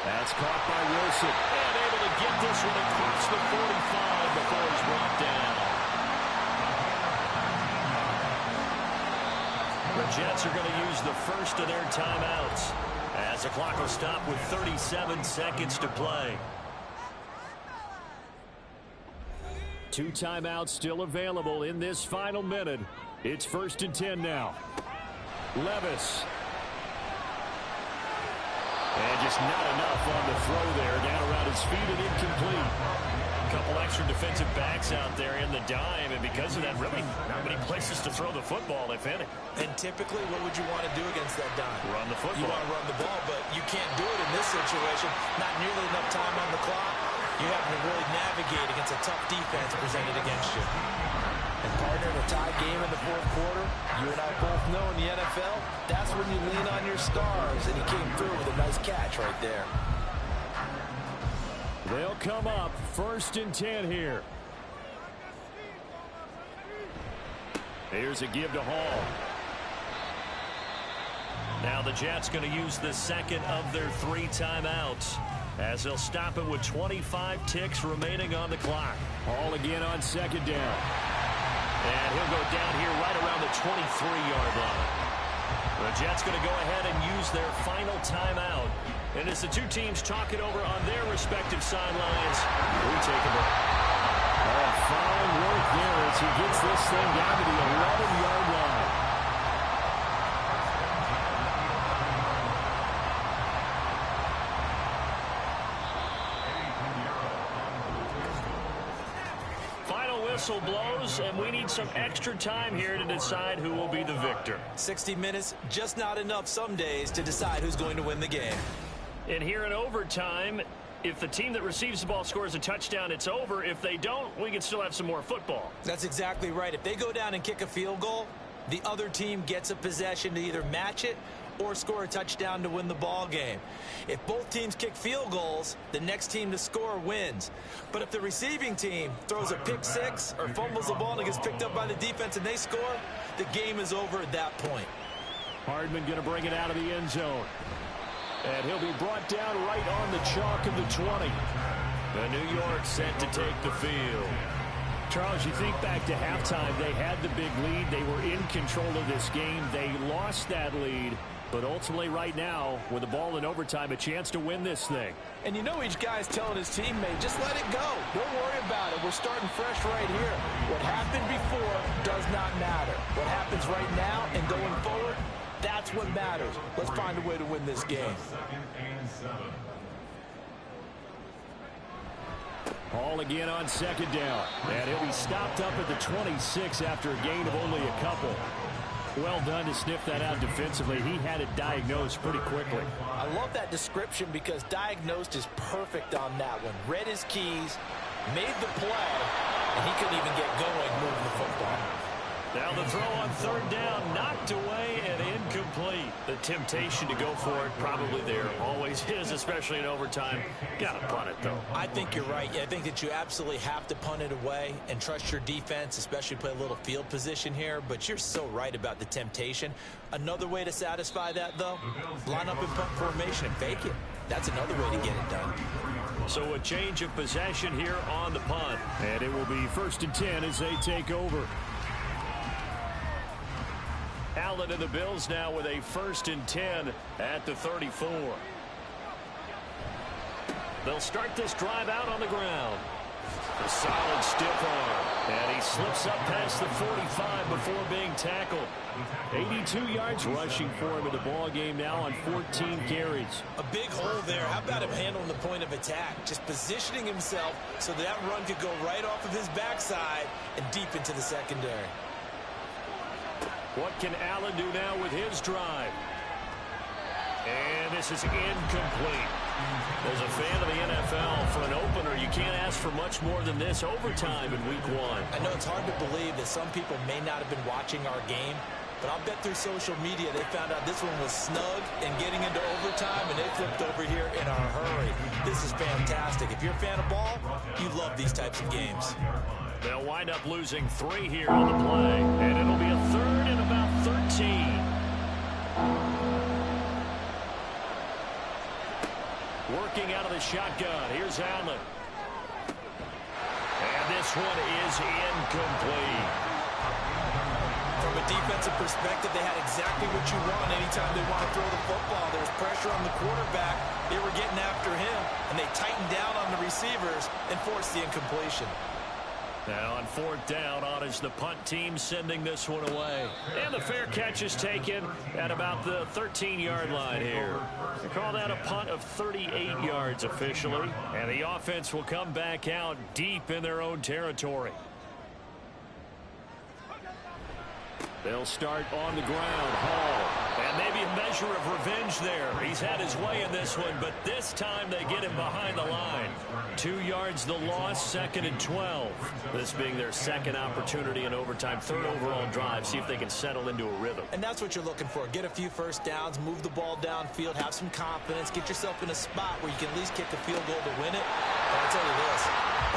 That's caught by Wilson. And able to get this one across the 45 before he's brought down. The Jets are going to use the first of their timeouts as the clock will stop with 37 seconds to play. 2 timeouts still available in this final minute. It's 1st and 10 now. Levis. And just not enough on the throw there. Down around his feet and incomplete. A couple extra defensive backs out there in the dime, and because of that, really not many places to throw the football, if any. And typically, what would you want to do against that dime? Run the football. You want to run the ball, but you can't do it in this situation. Not nearly enough time on the clock. You have to really navigate against a tough defense presented against you. And partner, in a tie game in the 4th quarter, you and I both know in the NFL, that's when you lean on your stars, and he came through with a nice catch right there. They'll come up 1st and 10 here. Here's a give to Hall. Now the Jets going to use the second of their 3 timeouts as they'll stop it with 25 ticks remaining on the clock. Hall again on 2nd down. And he'll go down here right around the 23-yard line. The Jets going to go ahead and use their final timeout. And as the two teams talk it over on their respective sidelines, we take a break. Foul whistle blows, and we need some extra time here to decide who will be the victor. 60 minutes, just not enough some days to decide who's going to win the game. And here in overtime, if the team that receives the ball scores a touchdown, it's over. If they don't, we can still have some more football. That's exactly right. If they go down and kick a field goal, the other team gets a possession to either match it or score a touchdown to win the ball game. If both teams kick field goals, the next team to score wins. But if the receiving team throws a pick six or fumbles the ball and it gets picked up by the defense and they score, the game is over at that point. Hardman going to bring it out of the end zone. And he'll be brought down right on the chalk of the 20. The New York set to take the field. Charles, you think back to halftime, they had the big lead. They were in control of this game. They lost that lead. But ultimately right now, with the ball in overtime, a chance to win this thing. And you know each guy's telling his teammate, just let it go. Don't worry about it. We're starting fresh right here. What happened before does not matter. What happens right now and going forward, that's what matters. Let's find a way to win this game. Hall again on second down. And he'll be stopped up at the 26 after a gain of only a couple. Well done to sniff that out defensively. He had it diagnosed pretty quickly. I love that description because diagnosed is perfect on that one. Read his keys, made the play, and he couldn't even get going moving the football. Now the throw on third down, knocked away and incomplete. The temptation to go for it probably there. Always is, especially in overtime. Got to punt it, though. I think you're right. I think that you absolutely have to punt it away and trust your defense, especially play a little field position here. But you're so right about the temptation. Another way to satisfy that, though, line up in punt formation and fake it. That's another way to get it done. So a change of possession here on the punt. And it will be 1st and 10 as they take over. Allen and the Bills now with a 1st and 10 at the 34. They'll start this drive out on the ground. A solid stiff arm. And he slips up past the 45 before being tackled. 82 yards rushing for him in the ball game now on 14 carries. A big hole there. How about him handling the point of attack? Just positioning himself so that run could go right off of his backside and deep into the secondary. What can Allen do now with his drive? And this is incomplete. As a fan of the NFL, for an opener, you can't ask for much more than this overtime in week 1. I know it's hard to believe that some people may not have been watching our game, but I'll bet through social media they found out this one was snug and getting into overtime, and they flipped over here in a hurry. This is fantastic. If you're a fan of ball, you love these types of games. They'll wind up losing 3 here on the play, and it'll be a 3rd and about 13. Working out of the shotgun. Here's Allen. And this one is incomplete. From a defensive perspective, they had exactly what you want anytime they want to throw the football. There was pressure on the quarterback. They were getting after him, and they tightened down on the receivers and forced the incompletion. Now on 4th down, on is the punt team sending this one away. And the fair catch is taken at about the 13-yard line here. They call that a punt of 38 yards officially. And the offense will come back out deep in their own territory. They'll start on the ground. Hall. And maybe a measure of revenge there. He's had his way in this one, but this time they get him behind the line. 2 yards the loss, 2nd and 12. This being their second opportunity in overtime, 3rd overall drive. See if they can settle into a rhythm. And that's what you're looking for. Get a few first downs, move the ball downfield, have some confidence, get yourself in a spot where you can at least kick a field goal to win it. But I'll tell you this,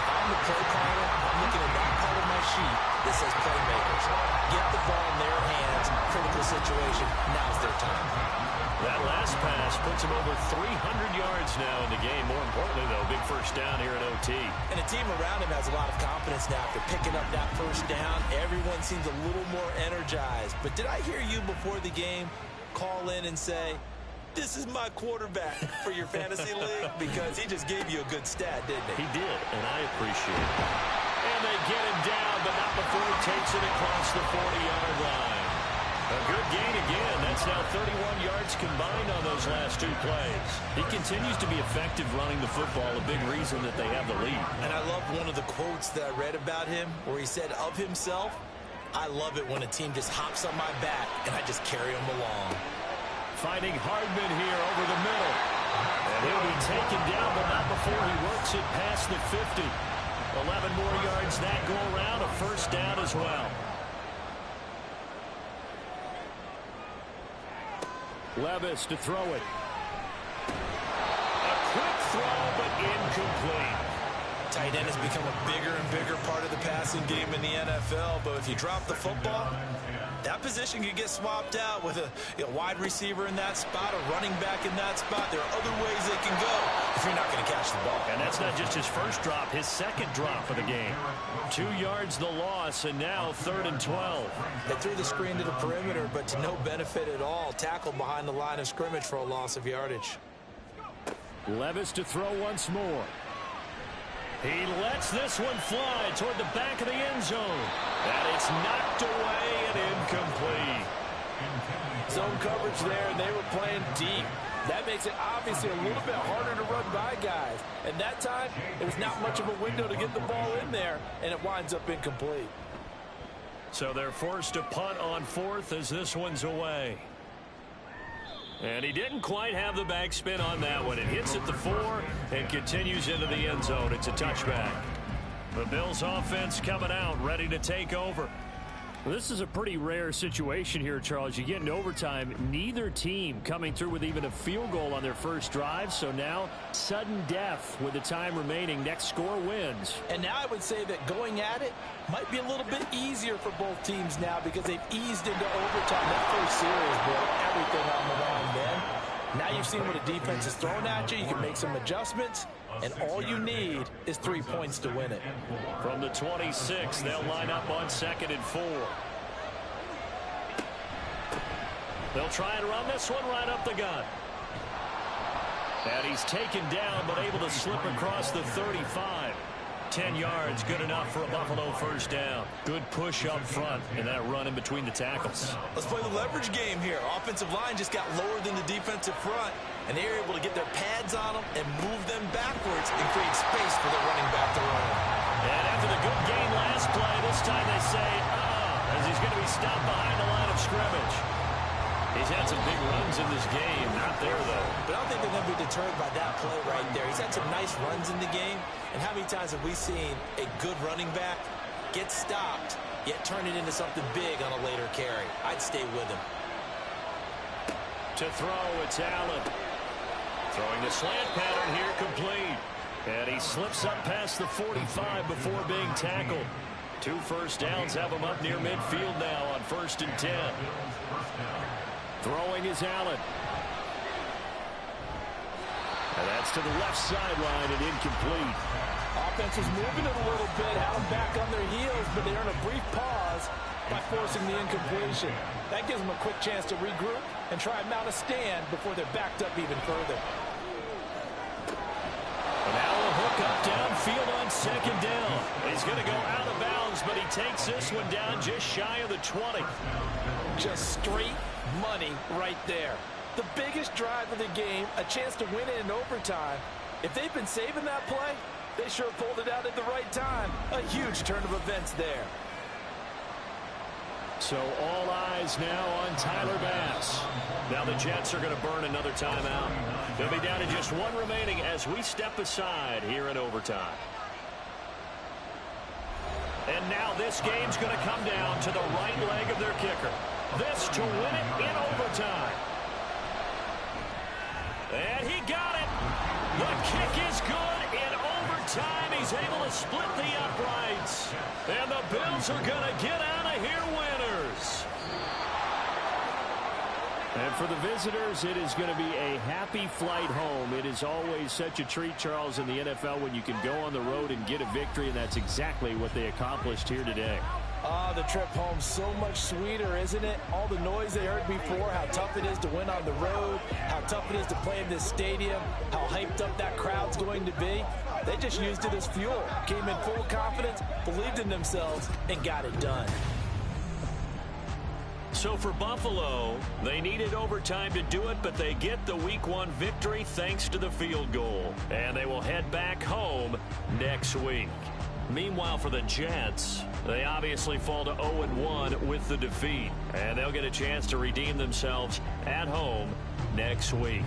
if I'm the play caller, I'm looking at that part of my sheet that says playmakers. Get the ball in their hands, critical situation, now's their time. That last pass puts him over 300 yards now in the game. More importantly, though, big first down here at OT. And the team around him has a lot of confidence now after picking up that first down. Everyone seems a little more energized. But did I hear you before the game call in and say, this is my quarterback for your fantasy league? Because he just gave you a good stat, didn't he? He did, and I appreciate it. And they get him down, but not before he takes it across the 40-yard line. A good gain again. That's now 31 yards combined on those last 2 plays. He continues to be effective running the football, a big reason that they have the lead. And I love one of the quotes that I read about him where he said of himself, "I love it when a team just hops on my back and I just carry them along." Finding Hardman here over the middle. And he'll be taken down, but not before he works it past the 50. 11 more yards that go around, a first down as well. Levis to throw it. A quick throw, but incomplete. Tight end has become a bigger and bigger part of the passing game in the NFL, but if you drop the football, that position could get swapped out with a wide receiver in that spot, a running back in that spot. There are other ways they can go if you're not going to catch the ball. And that's not just his first drop, his second drop of the game. 2 yards the loss, and now 3rd and 12. They threw the screen to the perimeter, but to no benefit at all. Tackled behind the line of scrimmage for a loss of yardage. Levis to throw once more. He lets this one fly toward the back of the end zone. And it's knocked away and incomplete. Zone coverage there, and they were playing deep. That makes it obviously a little bit harder to run by guys. And that time, it was not much of a window to get the ball in there, and it winds up incomplete. So they're forced to punt on 4th as this one's away. And he didn't quite have the backspin on that one. It hits at the 4 and continues into the end zone. It's a touchback. The Bills offense coming out, ready to take over. Well, this is a pretty rare situation here, Charles. You get into overtime, neither team coming through with even a field goal on their first drive. So now, sudden death with the time remaining. Next score wins. And now I would say that going at it might be a little bit easier for both teams now because they've eased into overtime. That first series brought everything on the line then. Now you've seen what a defense is throwing at you. You can make some adjustments, and all you need is 3 points to win it. From the 26, they'll line up on 2nd and 4. They'll try and run this one right up the gut. And he's taken down, but able to slip across the 35. 10 yards, good enough for a Buffalo first down. Good push up front, and that run in between the tackles. Let's play the leverage game here. Offensive line just got lower than the defensive front, and they were able to get their pads on them and move them backwards and create space for their running back to run. And after the good gain last play, this time they say, as he's going to be stopped behind the line of scrimmage. He's had some big runs in this game. Not there, though. But I don't think they're going to be deterred by that play right there. He's had some nice runs in the game. And how many times have we seen a good running back get stopped, yet turn it into something big on a later carry? I'd stay with him. To throw, it's Allen. Throwing the slant pattern here complete. And he slips up past the 45 before being tackled. 2 first downs have him up near midfield now on 1st and 10. Throwing is Allen. And that's to the left sideline and incomplete. Offense was moving it a little bit, had them back on their heels, but they earn a brief pause by forcing the incompletion. That gives them a quick chance to regroup and try and mount a stand before they're backed up even further. And now a hook up downfield on 2nd down. He's going to go out of bounds, but he takes this one down just shy of the 20. Just straight money right there. The biggest drive of the game, a chance to win it in overtime. If they've been saving that play, they sure pulled it out at the right time. A huge turn of events there. So all eyes now on Tyler Bass. Now the Jets are going to burn another timeout. They'll be down to just 1 remaining as we step aside here in overtime. And now this game's going to come down to the right leg of their kicker. This to win it in overtime. And he got it. The kick is good in overtime. He's able to split the uprights. And the Bills are going to get out of here winners. And for the visitors, it is going to be a happy flight home. It is always such a treat, Charles, in the NFL when you can go on the road and get a victory, and that's exactly what they accomplished here today. The trip home so much sweeter, isn't it? All the noise they heard before, how tough it is to win on the road, how tough it is to play in this stadium, how hyped up that crowd's going to be. They just used it as fuel, came in full confidence, believed in themselves, and got it done. So for Buffalo, they needed overtime to do it, but they get the Week 1 victory thanks to the field goal. And they will head back home next week. Meanwhile, for the Jets, they obviously fall to 0-1 with the defeat. And they'll get a chance to redeem themselves at home next week.